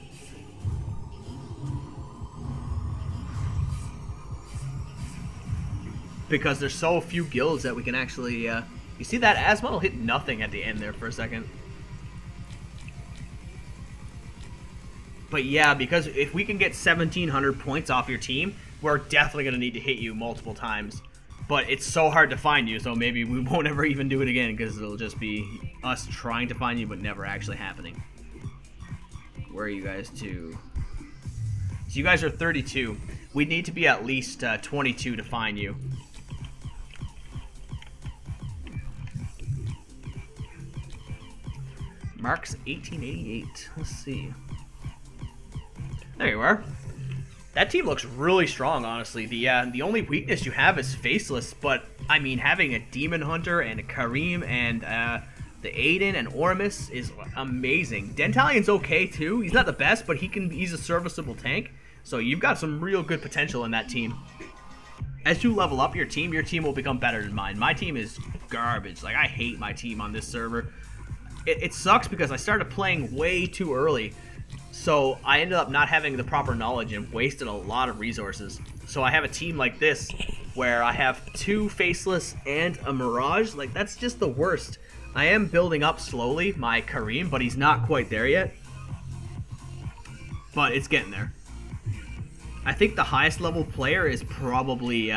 Because there's so few guilds that we can actually, you see that Asmon will hit nothing at the end there for a second. But yeah, because if we can get 1,700 points off your team, we're definitely going to need to hit you multiple times. But it's so hard to find you, so maybe we won't ever even do it again, because it'll just be us trying to find you, but never actually happening. Where are you guys to? So you guys are 32. We need to be at least 22 to find you. Mark's 1888. Let's see. There you are. That team looks really strong, honestly. The only weakness you have is Faceless, but I mean, having a Demon Hunter and a Karim and the Aiden and Oramus is amazing. Dentalion's okay too. He's not the best, but he's a serviceable tank. So you've got some real good potential in that team. As you level up your team will become better than mine. My team is garbage. Like, I hate my team on this server. It sucks because I started playing way too early. So I ended up not having the proper knowledge and wasted a lot of resources. So I have a team like this where I have 2 Faceless and a Mirage. Like, that's just the worst. I am building up slowly my Karim, but he's not quite there yet. But it's getting there. I think the highest level player is probably,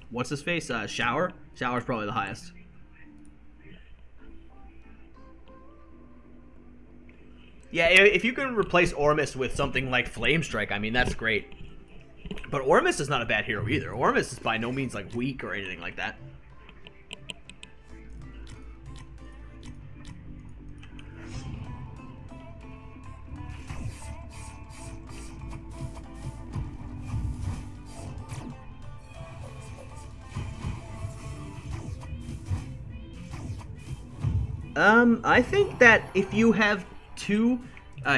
what's his face? Shower? Shower's probably the highest. Yeah, if you can replace Ormus with something like Flame Strike, I mean, that's great. But Ormus is not a bad hero either. Ormus is by no means like weak or anything like that. I think that if you have 2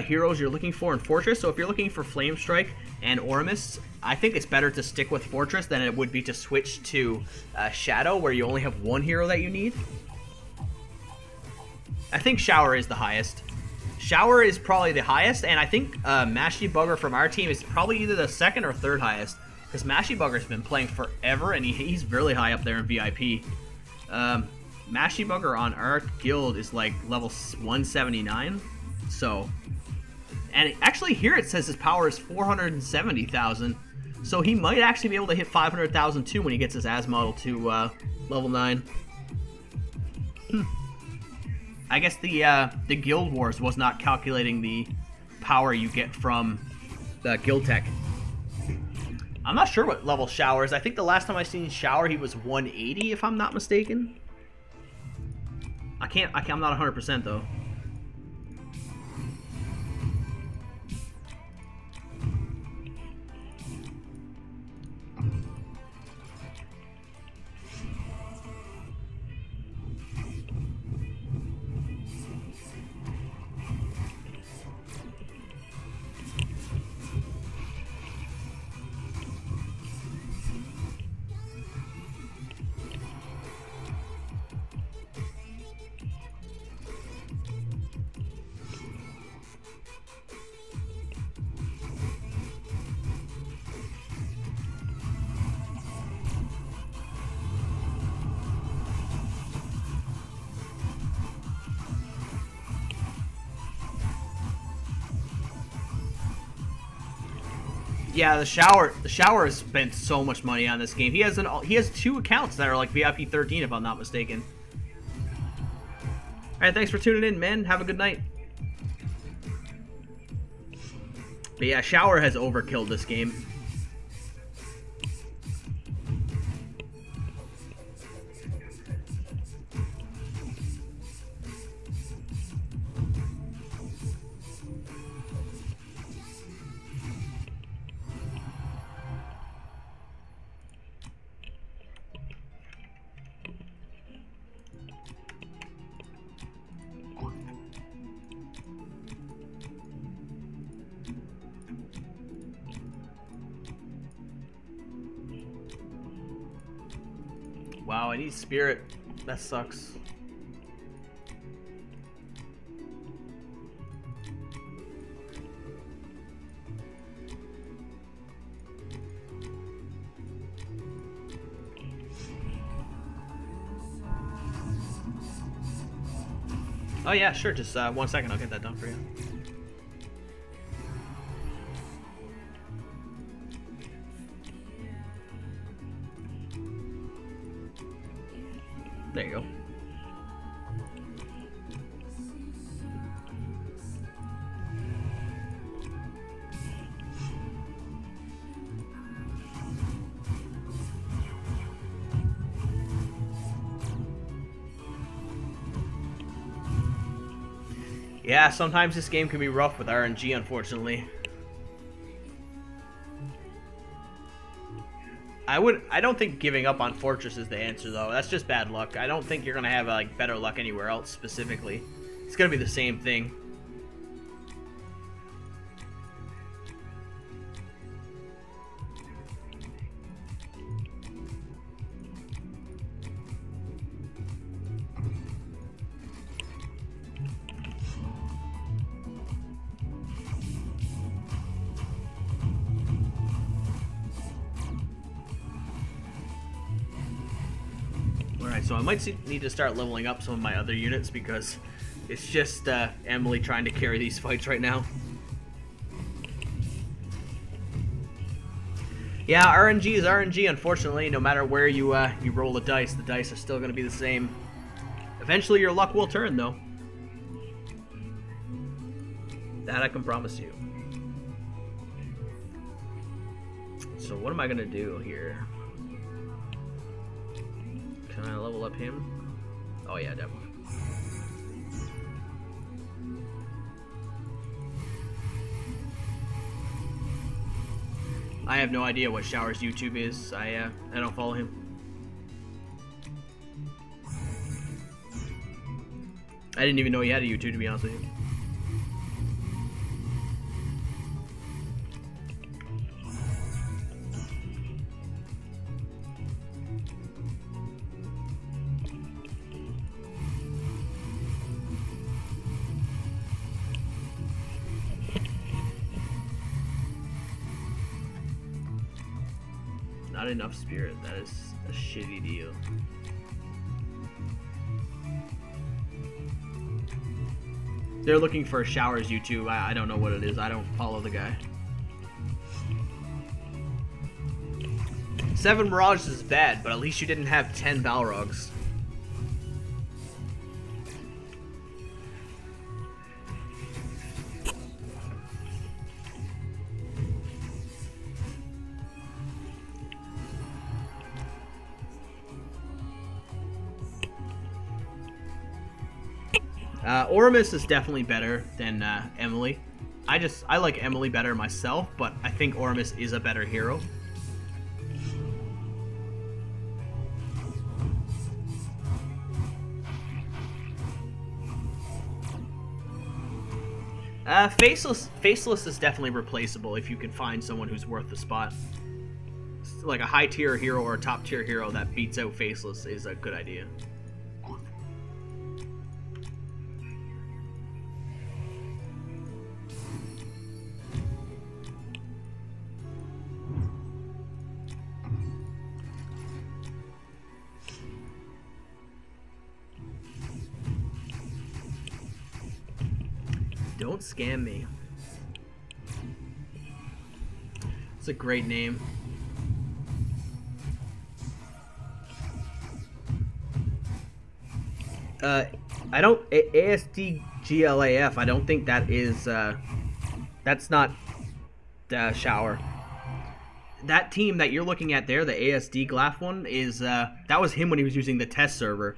heroes you're looking for in Fortress, so if you're looking for Flame Strike and Oramus, I think it's better to stick with Fortress than it would be to switch to Shadow, where you only have 1 hero that you need. I think Shower is the highest. Shower is probably the highest, and I think Mashy Bugger from our team is probably either the 2nd or 3rd highest, because Mashy Bugger's been playing forever, and he's really high up there in VIP. Mashy Bugger on our guild is like level 179. So, and actually here it says his power is 470,000. So he might actually be able to hit 500,000 too when he gets his AS model to level 9. I guess the Guild Wars was not calculating the power you get from the Guild Tech. I'm not sure what level Shower is. I think the last time I seen Shower, he was 180, if I'm not mistaken. I'm not 100% though. Yeah, the shower has spent so much money on this game. He has 2 accounts that are like VIP 13, if I'm not mistaken. All right, thanks for tuning in, man. Have a good night. But yeah, Shower has overkilled this game. Wow, I need Spirit. That sucks. Oh yeah, sure. Just 1 second. I'll get that done for you. There you go. Yeah, sometimes this game can be rough with RNG, unfortunately. I don't think giving up on Fortress is the answer, though. That's just bad luck. I don't think you're gonna have like better luck anywhere else specifically. It's gonna be the same thing. Alright, so I might need to start leveling up some of my other units because it's just Emily trying to carry these fights right now. Yeah, RNG is RNG, unfortunately. No matter where you roll the dice are still going to be the same. Eventually your luck will turn, though. That I can promise you. So what am I going to do here? Can I level up him? Oh yeah, definitely. I have no idea what Shower's YouTube is. I don't follow him. I didn't even know he had a YouTube, to be honest with you. Not enough Spirit. That is a shitty deal. They're looking for Shower's YouTube. I don't know what it is. I don't follow the guy. 7 Mirages is bad, but at least you didn't have 10 Balrogs. Oramus is definitely better than Emily. I like Emily better myself, but I think Oramus is a better hero. Faceless is definitely replaceable if you can find someone who's worth the spot. Like a high tier hero or a top tier hero that beats out Faceless is a good idea. Don't scam me. It's a great name. I don't ASDGLAF. I don't think that is. That's not Shower. That team that you're looking at there, the ASD Glaf one, is that was him when he was using the test server.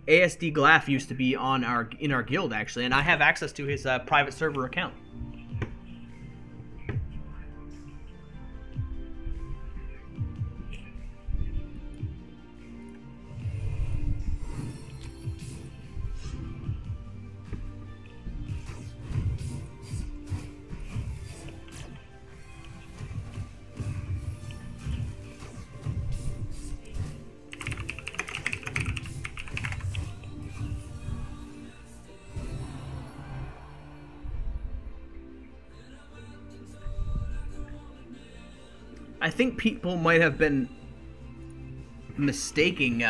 ASD Glaf used to be on in our guild actually, and I have access to his private server account. I think people might have been mistaking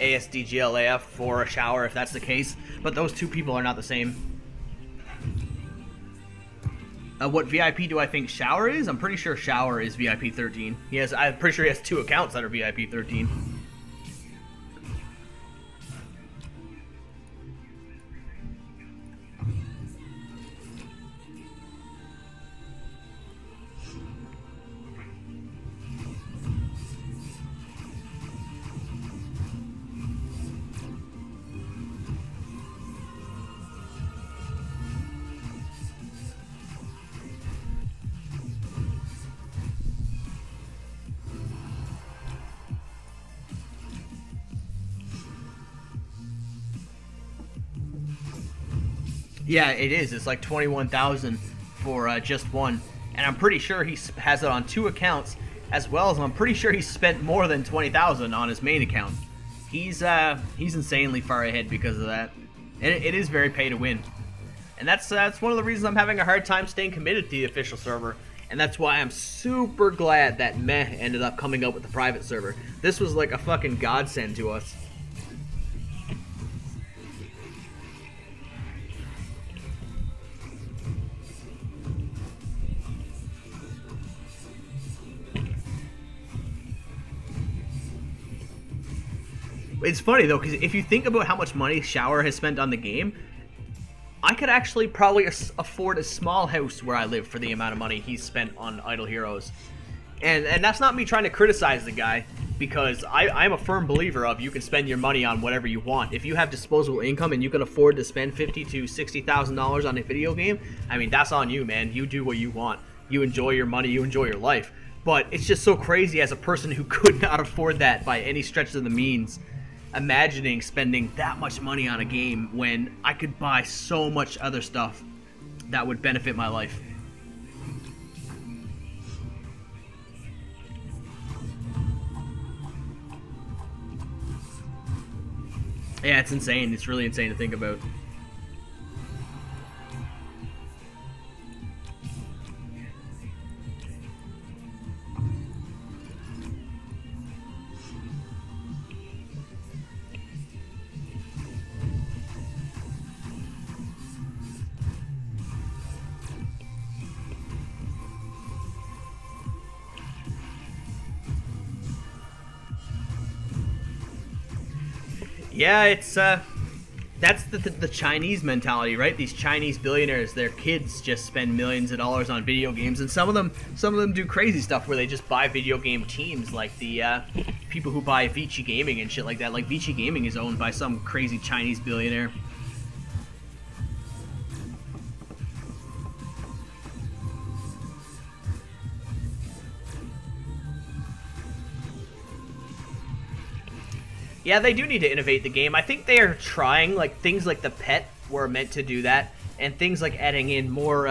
ASDGLAF for a Shower if that's the case, but those two people are not the same. What VIP do I think Shower is? I'm pretty sure Shower is VIP 13. I'm pretty sure he has 2 accounts that are VIP 13. Yeah, it is. It's like 21,000 for just one, and I'm pretty sure he has it on 2 accounts, as well as I'm pretty sure he spent more than 20,000 on his main account. He's insanely far ahead because of that, and it is very pay to win, and that's one of the reasons I'm having a hard time staying committed to the official server, and that's why I'm super glad that Meh ended up coming up with the private server. This was like a fucking godsend to us. It's funny though, because if you think about how much money Shower has spent on the game, I could actually probably afford a small house where I live for the amount of money he's spent on Idle Heroes. And that's not me trying to criticize the guy, because I'm a firm believer of you can spend your money on whatever you want. If you have disposable income and you can afford to spend $50,000 to $60,000 on a video game, I mean, that's on you, man. You do what you want. You enjoy your money, you enjoy your life. But it's just so crazy as a person who could not afford that by any stretch of the means, imagining spending that much money on a game when I could buy so much other stuff that would benefit my life. Yeah, it's insane. It's really insane to think about. Yeah, it's that's the Chinese mentality, right? These Chinese billionaires, their kids just spend millions of dollars on video games, and some of them do crazy stuff where they just buy video game teams, like the people who buy Vici Gaming and shit like that. Like Vici Gaming is owned by some crazy Chinese billionaire. Yeah, they do need to innovate the game. I think they are trying, like things like the pet were meant to do that, and things like adding in more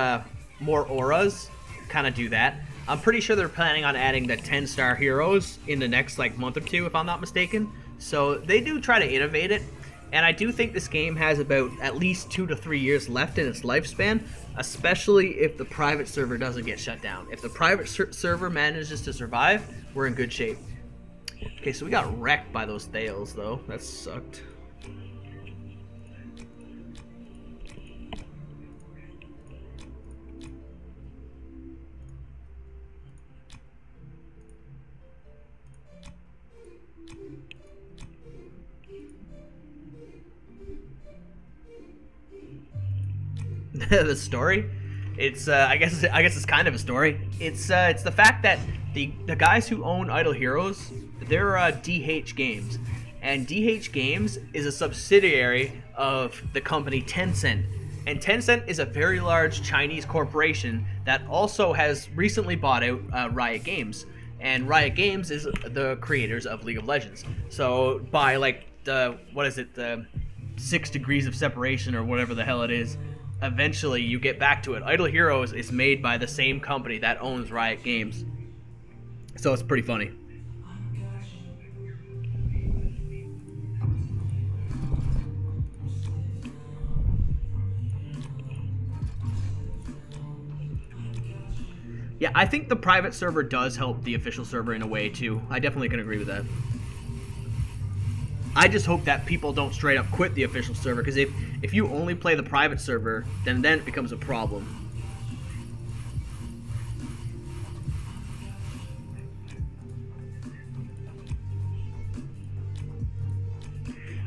auras kind of do that. I'm pretty sure they're planning on adding the 10-star heroes in the next like month or two, if I'm not mistaken. So they do try to innovate it, and I do think this game has about at least 2 to 3 years left in its lifespan, especially if the private server doesn't get shut down. If the private server manages to survive, we're in good shape. Okay, so we got wrecked by those Thales, though. That sucked. The story, it's I guess it's kind of a story. It's the fact that the guys who own Idle Heroes, they're DH Games, and DH Games is a subsidiary of the company Tencent, and Tencent is a very large Chinese corporation that also has recently bought out Riot Games, and Riot Games is the creators of League of Legends. So by like the the 6 degrees of separation or whatever the hell it is, eventually you get back to it. Idle Heroes is made by the same company that owns Riot Games. So it's pretty funny. Yeah, I think the private server does help the official server in a way too. I definitely can agree with that. I just hope that people don't straight up quit the official server, because if you only play the private server, then it becomes a problem.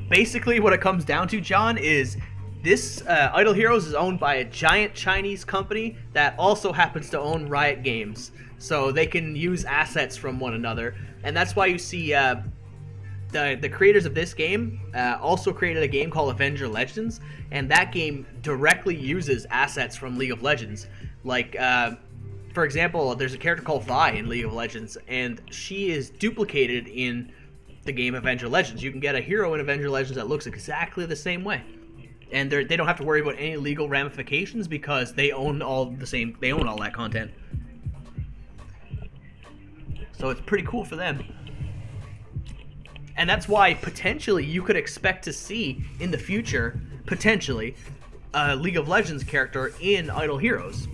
Basically what it comes down to, John, is this Idle Heroes is owned by a giant Chinese company that also happens to own Riot Games. So they can use assets from one another, and that's why you see the creators of this game also created a game called Avenger Legends, and that game directly uses assets from League of Legends. Like, for example, there's a character called Vi in League of Legends, and she is duplicated in the game Avenger Legends. You can get a hero in Avenger Legends that looks exactly the same way, and they don't have to worry about any legal ramifications because they own all that content. So it's pretty cool for them. And that's why potentially you could expect to see in the future, potentially, a League of Legends character in Idle Heroes.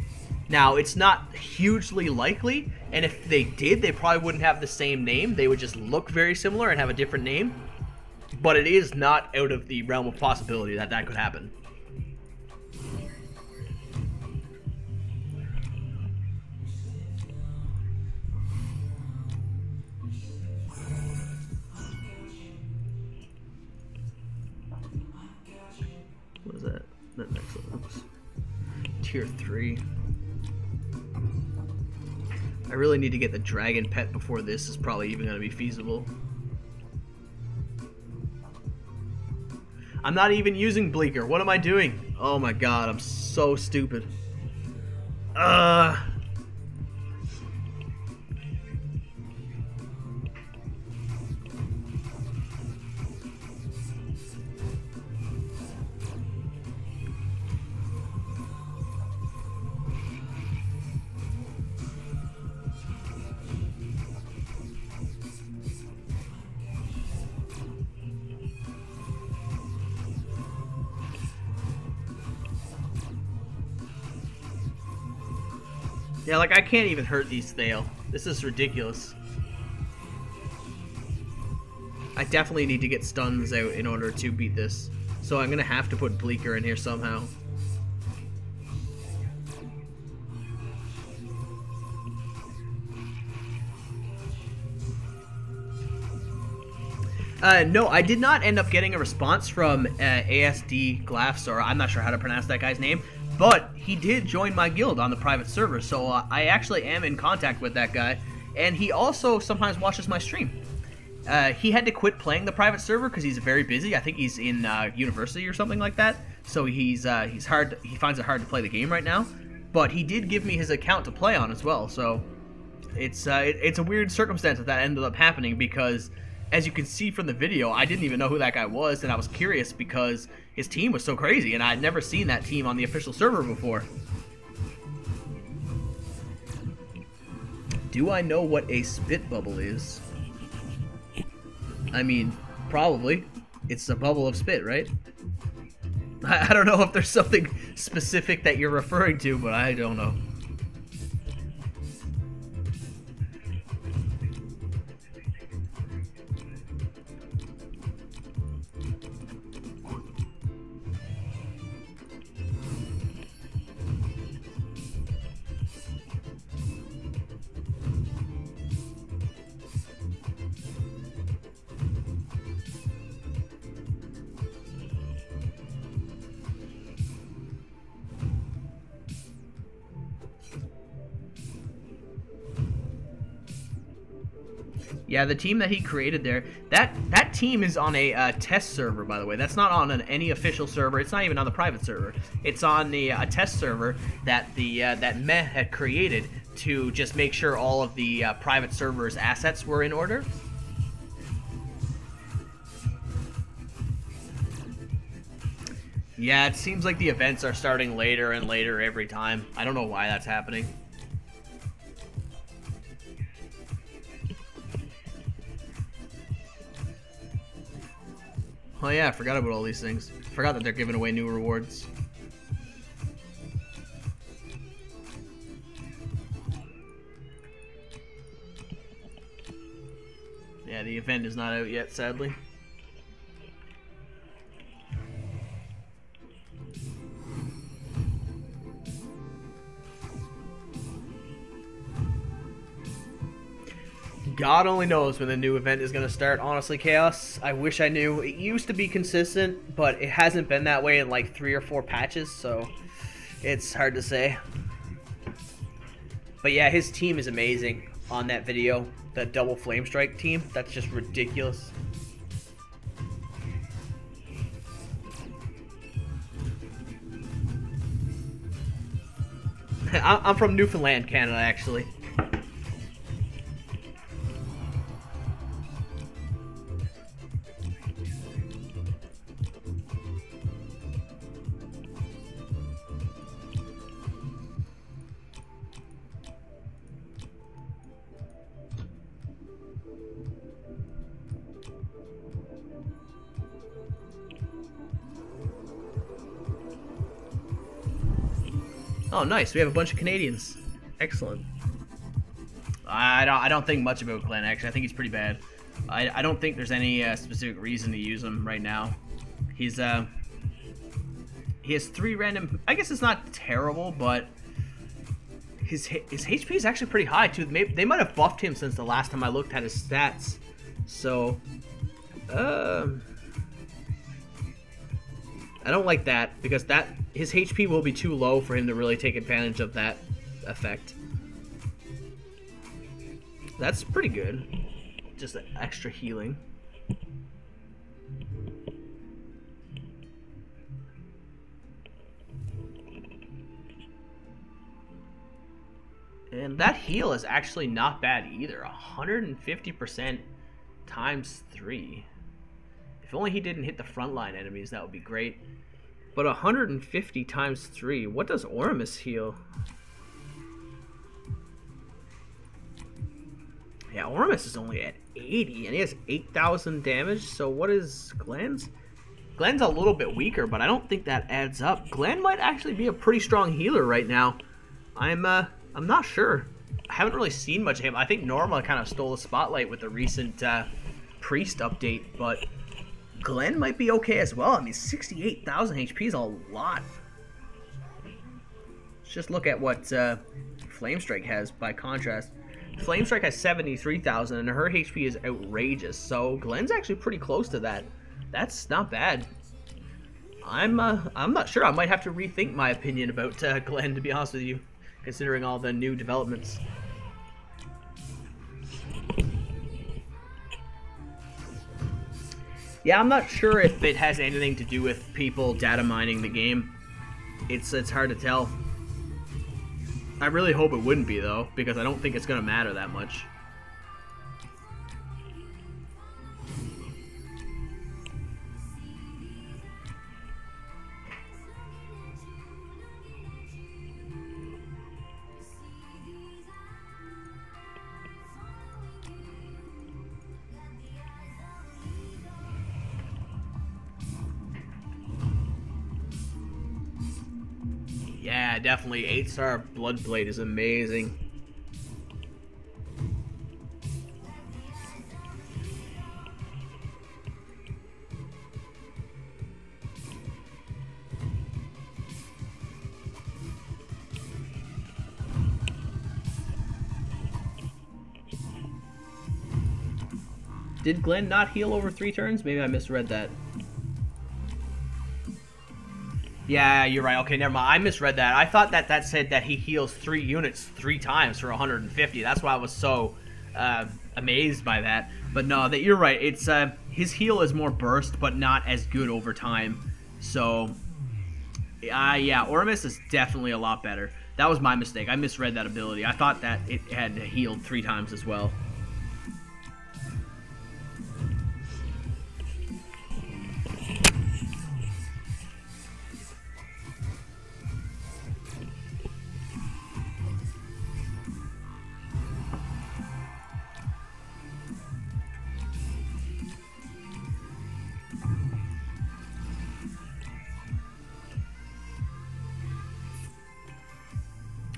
Now, it's not hugely likely, and if they did, they probably wouldn't have the same name. They would just look very similar and have a different name. But it is not out of the realm of possibility that that could happen. What is that? That next one. Oops. Tier 3. I really need to get the dragon pet before this is probably even going to be feasible. I'm not even using Bleaker. What am I doing? Oh my god, I'm so stupid. Yeah, like, I can't even hurt these Thale. This is ridiculous. I definitely need to get stuns out in order to beat this. So I'm gonna have to put Bleaker in here somehow. No, I did not end up getting a response from ASD Glafs, or I'm not sure how to pronounce that guy's name, but he did join my guild on the private server, so I actually am in contact with that guy, and he also sometimes watches my stream. He had to quit playing the private server because he's very busy. I think he's in university or something like that, so he finds it hard to play the game right now, but he did give me his account to play on as well, so it's a weird circumstance that ended up happening because as you can see from the video, I didn't even know who that guy was, and I was curious because his team was so crazy, and I had never seen that team on the official server before. Do I know what a spit bubble is? I mean, probably. It's a bubble of spit, right? I don't know if there's something specific that you're referring to, but I don't know. Yeah, the team that he created there, that team is on a test server, by the way. That's not on any official server. It's not even on the private server. It's on the test server that that Meh had created to just make sure all of the private server's assets were in order. Yeah, it seems like the events are starting later and later every time. I don't know why that's happening. Oh yeah, I forgot about all these things. Forgot that they're giving away new rewards. Yeah, the event is not out yet, sadly. God only knows when the new event is going to start, honestly, Chaos. I wish I knew. It used to be consistent, but it hasn't been that way in like 3 or 4 patches, so it's hard to say. But yeah, his team is amazing on that video. That double flame strike team, that's just ridiculous. I'm from Newfoundland, Canada, actually. Oh, nice. We have a bunch of Canadians. Excellent. I don't think much about Glenn, actually. I think he's pretty bad. I don't think there's any specific reason to use him right now. He has 3 random... I guess it's not terrible, but his HP is actually pretty high, too. They might have buffed him since the last time I looked at his stats. So... I don't like that, because his HP will be too low for him to really take advantage of that effect. That's pretty good. Just an extra healing. And that heal is actually not bad either. 150% times 3. If only he didn't hit the frontline enemies, that would be great. But 150 times 3. What does Oramus heal? Yeah, Oramus is only at 80, and he has 8,000 damage. So what is Glenn's? Glenn's a little bit weaker, but I don't think that adds up. Glenn might actually be a pretty strong healer right now. I'm not sure. I haven't really seen much of him. I think Norma kind of stole the spotlight with the recent Priest update, but Glenn might be okay as well. I mean, 68,000 HP is a lot. Let's just look at what Flamestrike has by contrast. Flamestrike has 73,000 and her HP is outrageous. So Glenn's actually pretty close to that. That's not bad. I'm not sure. I might have to rethink my opinion about Glenn, to be honest with you, considering all the new developments. Yeah, I'm not sure if it has anything to do with people data mining the game. It's hard to tell. I really hope it wouldn't be, though, because I don't think it's going to matter that much. Yeah, definitely. 8-star Bloodblade is amazing. Did Glenn not heal over 3 turns? Maybe I misread that. Yeah, you're right. Okay, never mind. I misread that. I thought that said that he heals 3 units 3 times for 150. That's why I was so amazed by that. But no, that you're right. It's his heal is more burst, but not as good over time. So, yeah, Ormus is definitely a lot better. That was my mistake. I misread that ability. I thought that it had healed 3 times as well.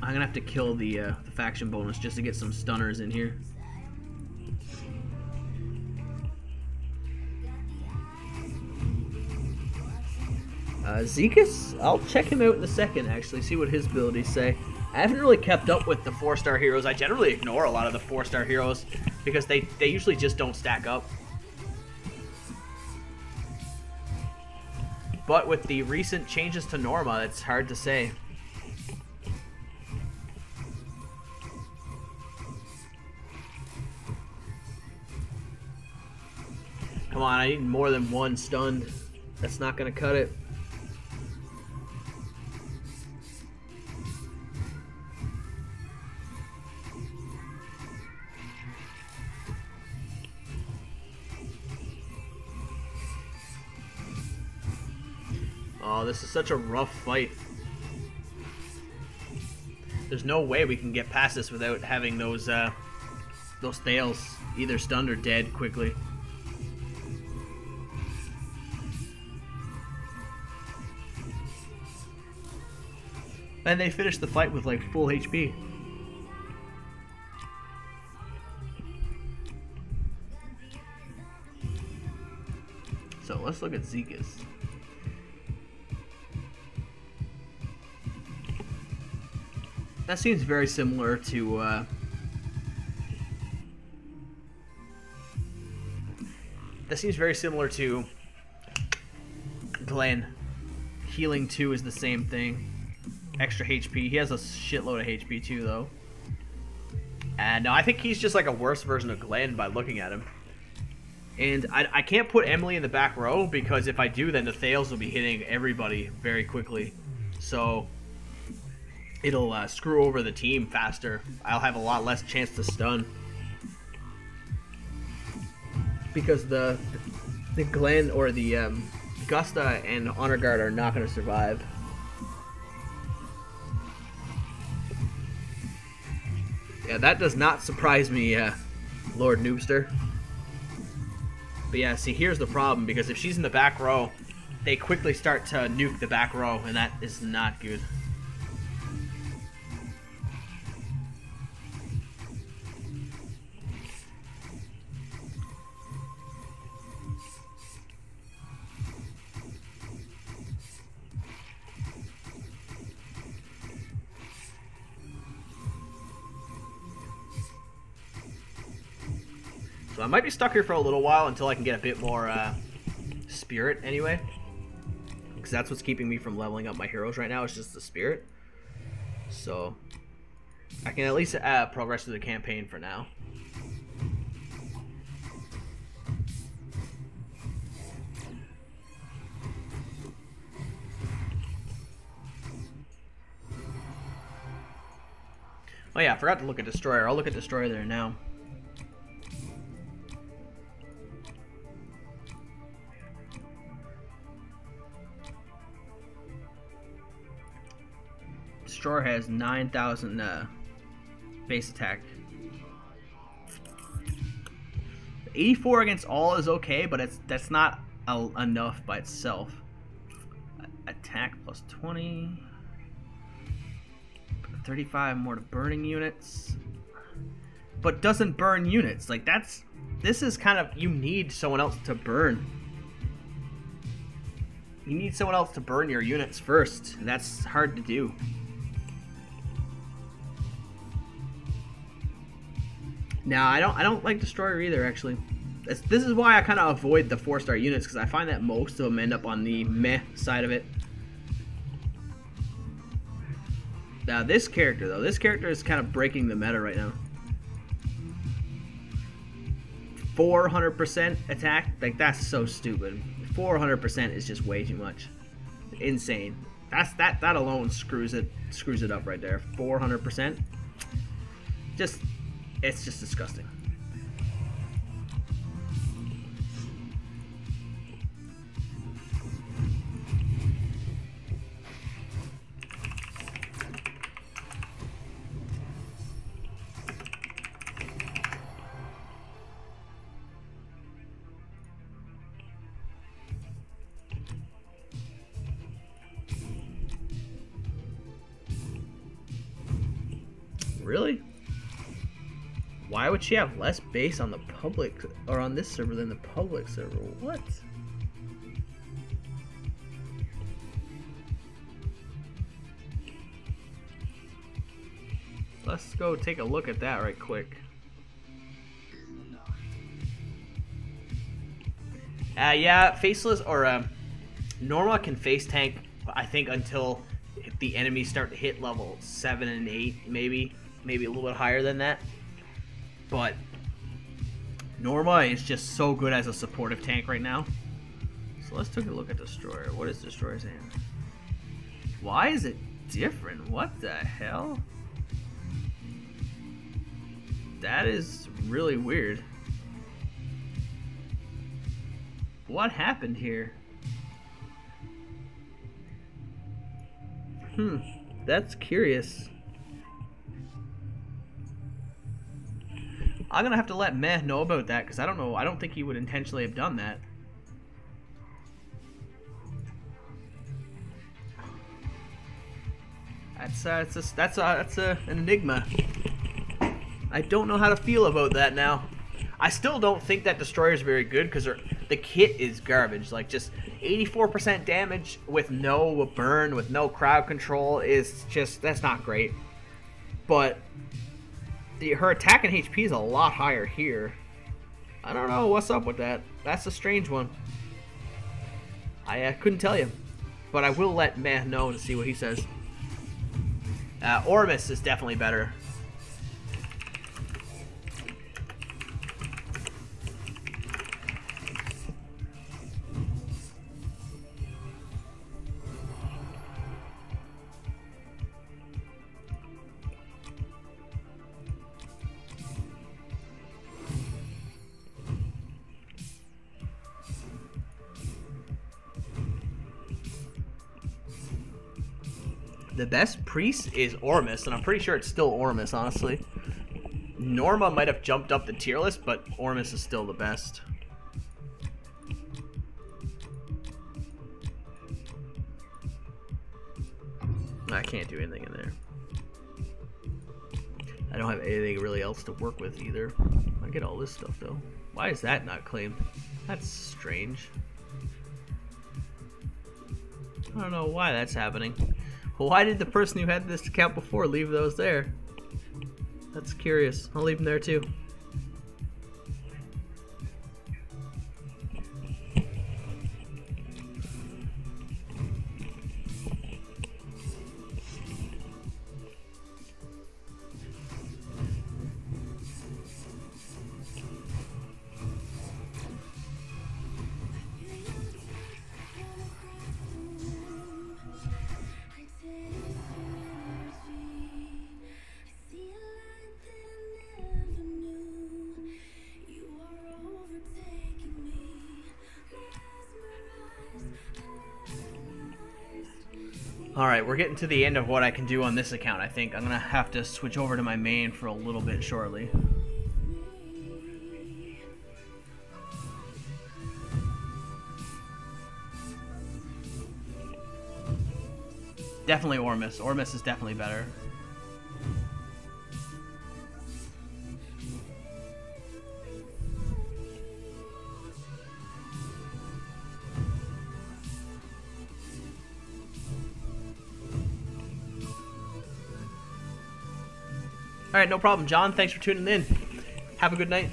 I'm gonna have to kill the faction bonus just to get some stunners in here. Zekus, I'll check him out in a second, actually, see what his abilities say. I haven't really kept up with the 4-star heroes. I generally ignore a lot of the 4-star heroes because they usually just don't stack up. But with the recent changes to Norma, it's hard to say. Come on, I need more than 1 stunned. That's not gonna cut it. Oh, this is such a rough fight. There's no way we can get past this without having those Thales either stunned or dead quickly. And they finished the fight with like full HP. So let's look at Zekus. That seems very similar to Glenn. Healing 2 is the same thing. Extra HP. He has a shitload of HP too, though. And I think he's just like a worse version of Glenn by looking at him. And I can't put Emily in the back row because if I do, then the Thales will be hitting everybody very quickly. So it'll screw over the team faster. I'll have a lot less chance to stun. Because the Glenn or the Gusta and Honor Guard are not going to survive. Yeah, that does not surprise me, Lord Noobster. But yeah, see, here's the problem, because if she's in the back row, they quickly start to nuke the back row, and that is not good. So I might be stuck here for a little while until I can get a bit more spirit anyway. Because that's what's keeping me from leveling up my heroes right now, is just the spirit. So I can at least progress through the campaign for now. Oh yeah, I forgot to look at Destroyer. I'll look at Destroyer there now. Destroyer has 9,000 base attack. 84 against all is okay, but that's not enough by itself. Attack plus 20. 35 more to burning units. But doesn't burn units. Like, this is kind of, you need someone else to burn. You need someone else to burn your units first. And that's hard to do. Now, I don't like Destroyer either, actually. This is why I kind of avoid the 4-star units, because I find that most of them end up on the meh side of it. Now, this character, though, this character is kind of breaking the meta right now. 400% attack, like, that's so stupid. 400% is just way too much. Insane. That alone screws it up right there. 400%. It's just disgusting. Really? Why would she have less base on the public, or on this server, than the public server? What? Let's go take a look at that right quick. Yeah, Faceless or Norma can face tank, I think, until the enemies start to hit level 7 and 8, maybe a little bit higher than that. But Norma is just so good as a supportive tank right now. So let's take a look at Destroyer. What is Destroyer saying? Why is it different? What the hell? That is really weird. What happened here? That's curious. I'm gonna have to let Meh know about that, because I don't know. I don't think he would intentionally have done that. That's an enigma. I don't know how to feel about that now. I still don't think that Destroyer is very good, because the kit is garbage. Like, just 84% damage with no burn, with no crowd control is just, that's not great. But her attack and HP is a lot higher here. I don't know what's up with that. That's a strange one. I couldn't tell you. But I will let Meh know to see what he says. Ormus is definitely better. The best priest is Ormus, and I'm pretty sure it's still Ormus, honestly. Norma might have jumped up the tier list, but Ormus is still the best. I can't do anything in there. I don't have anything really else to work with either. I get all this stuff, though. Why is that not claimed? That's strange. I don't know why that's happening. Why did the person who had this account before leave those there? That's curious. I'll leave them there too. Alright, we're getting to the end of what I can do on this account, I think. I'm going to have to switch over to my main for a little bit shortly. Definitely Ormus. Ormus is definitely better. All right, no problem, John. Thanks for tuning in. Have a good night.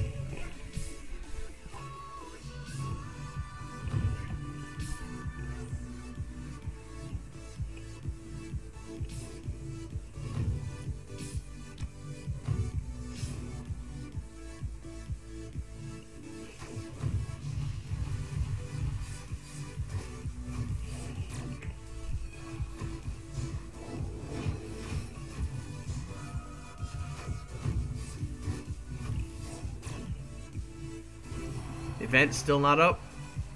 Event's still not up?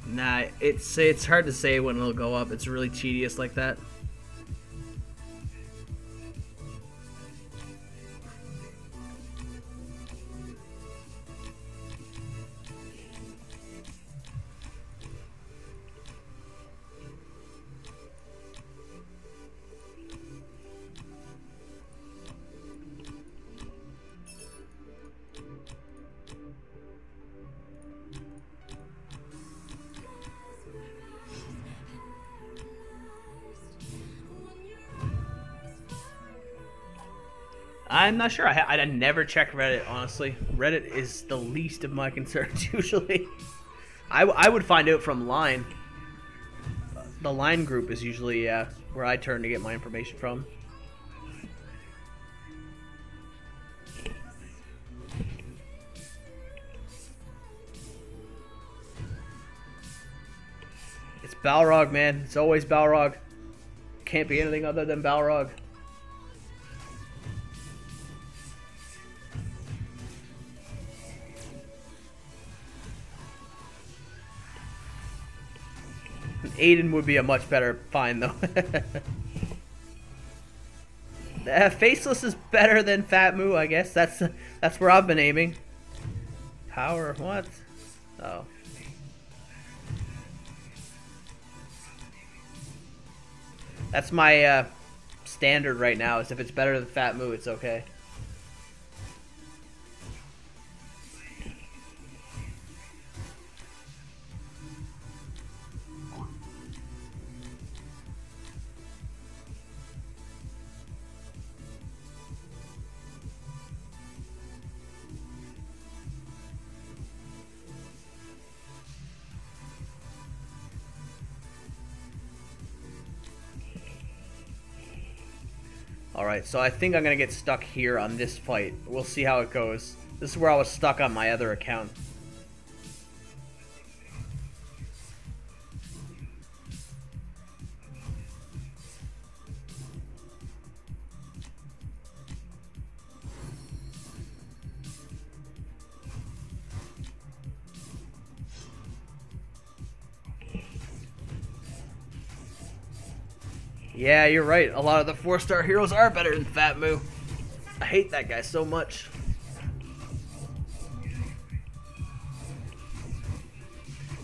Nah, it's hard to say when it'll go up. It's really tedious like that. I'm not sure. I never check Reddit, honestly. Reddit is the least of my concerns, usually. I would find out from Line. The Line group is usually where I turn to get my information from. It's Balrog, man. It's always Balrog. Can't be anything other than Balrog. Aiden would be a much better find, though. Faceless is better than Fat Moo, I guess. That's where I've been aiming. Power, what? Oh. That's my standard right now, is if it's better than Fat Moo, it's okay. Alright, so I think I'm going to get stuck here on this fight. We'll see how it goes. This is where I was stuck on my other account. Yeah, you're right. A lot of the 4-star heroes are better than Fat Moo. I hate that guy so much.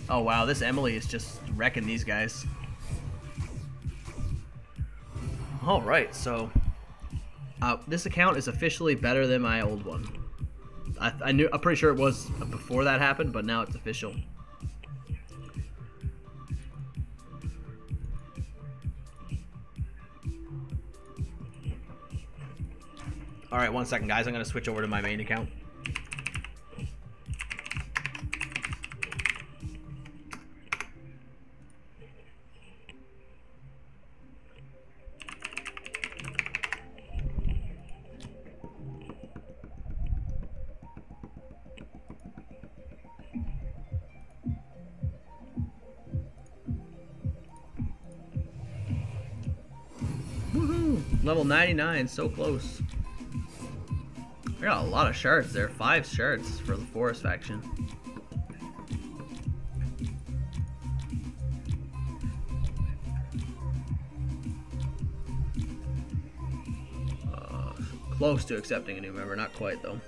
Oh wow, this Emily is just wrecking these guys. Alright, so this account is officially better than my old one. I'm pretty sure it was before that happened, but now it's official. Alright, 1 second, guys. I'm going to switch over to my main account. Woohoo! Level 99, so close. I got a lot of shards there. 5 shards for the Forest faction. Close to accepting a new member, not quite though.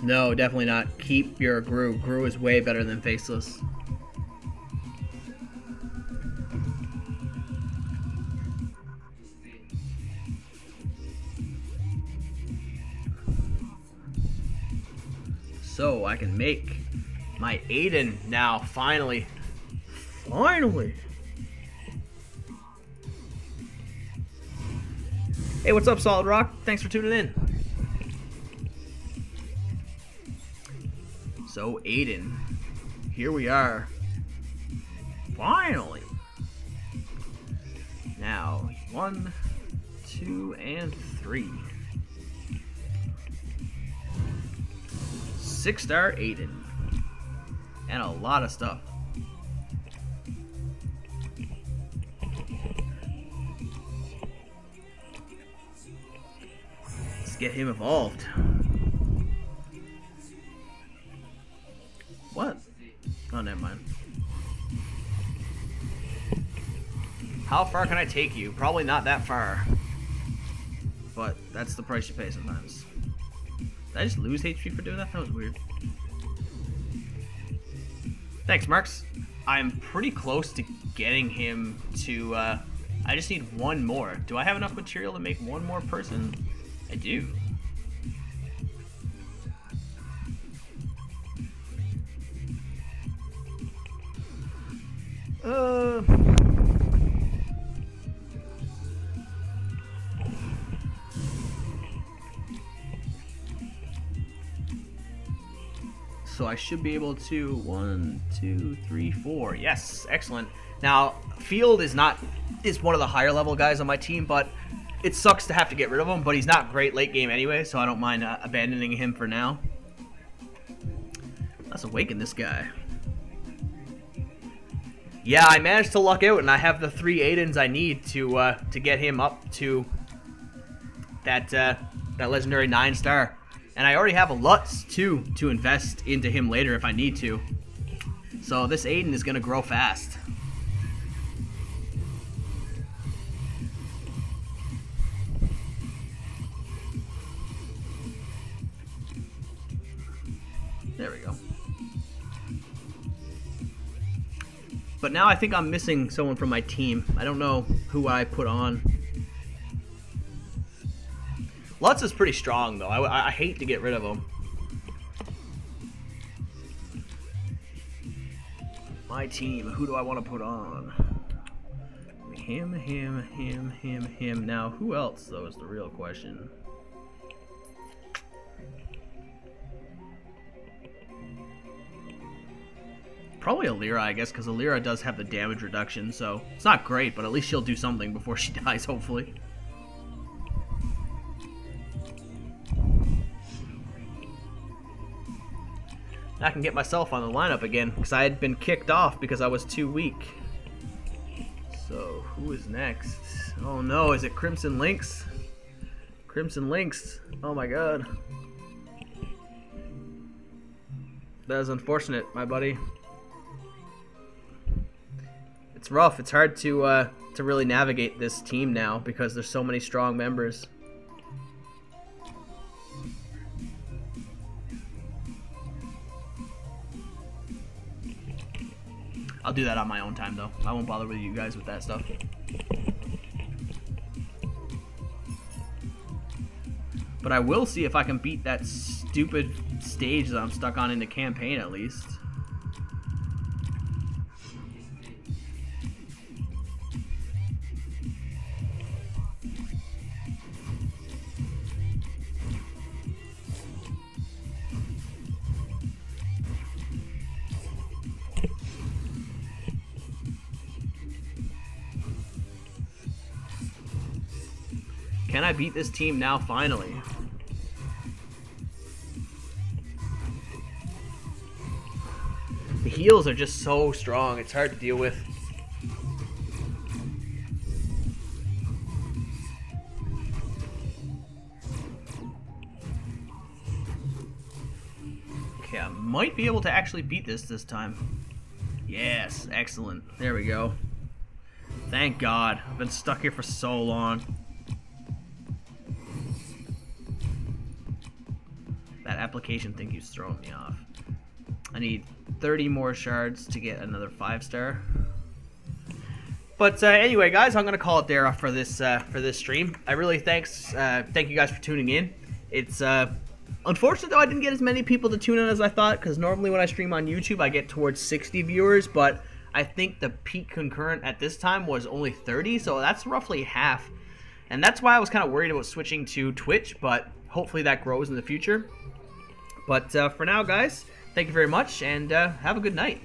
No, definitely not. Keep your Gru. Gru is way better than Faceless. So I can make my Aiden now, finally. Finally! Hey, what's up, Solid Rock? Thanks for tuning in. So, Aiden, here we are. Finally. Now, 1, 2, and 3. 6-star Aiden. And a lot of stuff. Let's get him evolved. What? Oh, never mind. How far can I take you? Probably not that far. But that's the price you pay sometimes. Did I just lose HP for doing that? That was weird. Thanks, Marks. I'm pretty close to getting him to, I just need one more. Do I have enough material to make one more person? I do. So I should be able to 1, 2, 3, 4. Yes, excellent. Now, Field is one of the higher level guys on my team, but it sucks to have to get rid of him. But he's not great late game anyway, so I don't mind abandoning him for now. Let's awaken this guy. Yeah, I managed to luck out, and I have the 3 Aidens I need to get him up to that legendary 9-star. And I already have a Lutz, too, to invest into him later if I need to. So this Aiden is going to grow fast. There we go. But now I think I'm missing someone from my team. I don't know who I put on. Lutz is pretty strong, though. I hate to get rid of him. My team. Who do I want to put on? Him. Now, who else, though, is the real question. Probably Alira, I guess, because Alira does have the damage reduction, so it's not great, but at least she'll do something before she dies, hopefully. I can get myself on the lineup again, because I had been kicked off because I was too weak. So, who is next? Oh no, is it Crimson Lynx? Crimson Lynx. Oh my god. That is unfortunate, my buddy. It's rough. It's hard to really navigate this team now because there's so many strong members. I'll do that on my own time, though. I won't bother with you guys with that stuff. But I will see if I can beat that stupid stage that I'm stuck on in the campaign, at least. Can I beat this team now, finally? The heals are just so strong, it's hard to deal with. Okay, I might be able to actually beat this time. Yes, excellent. There we go. Thank God. I've been stuck here for so long. That application thing keeps throwing me off. I need 30 more shards to get another 5-star. But anyway, guys, I'm gonna call it there for this stream. I really thank you guys for tuning in. It's unfortunate though I didn't get as many people to tune in as I thought, because normally when I stream on YouTube I get towards 60 viewers, but I think the peak concurrent at this time was only 30, so that's roughly half. And that's why I was kind of worried about switching to Twitch, but hopefully that grows in the future. But for now, guys, thank you very much, and have a good night.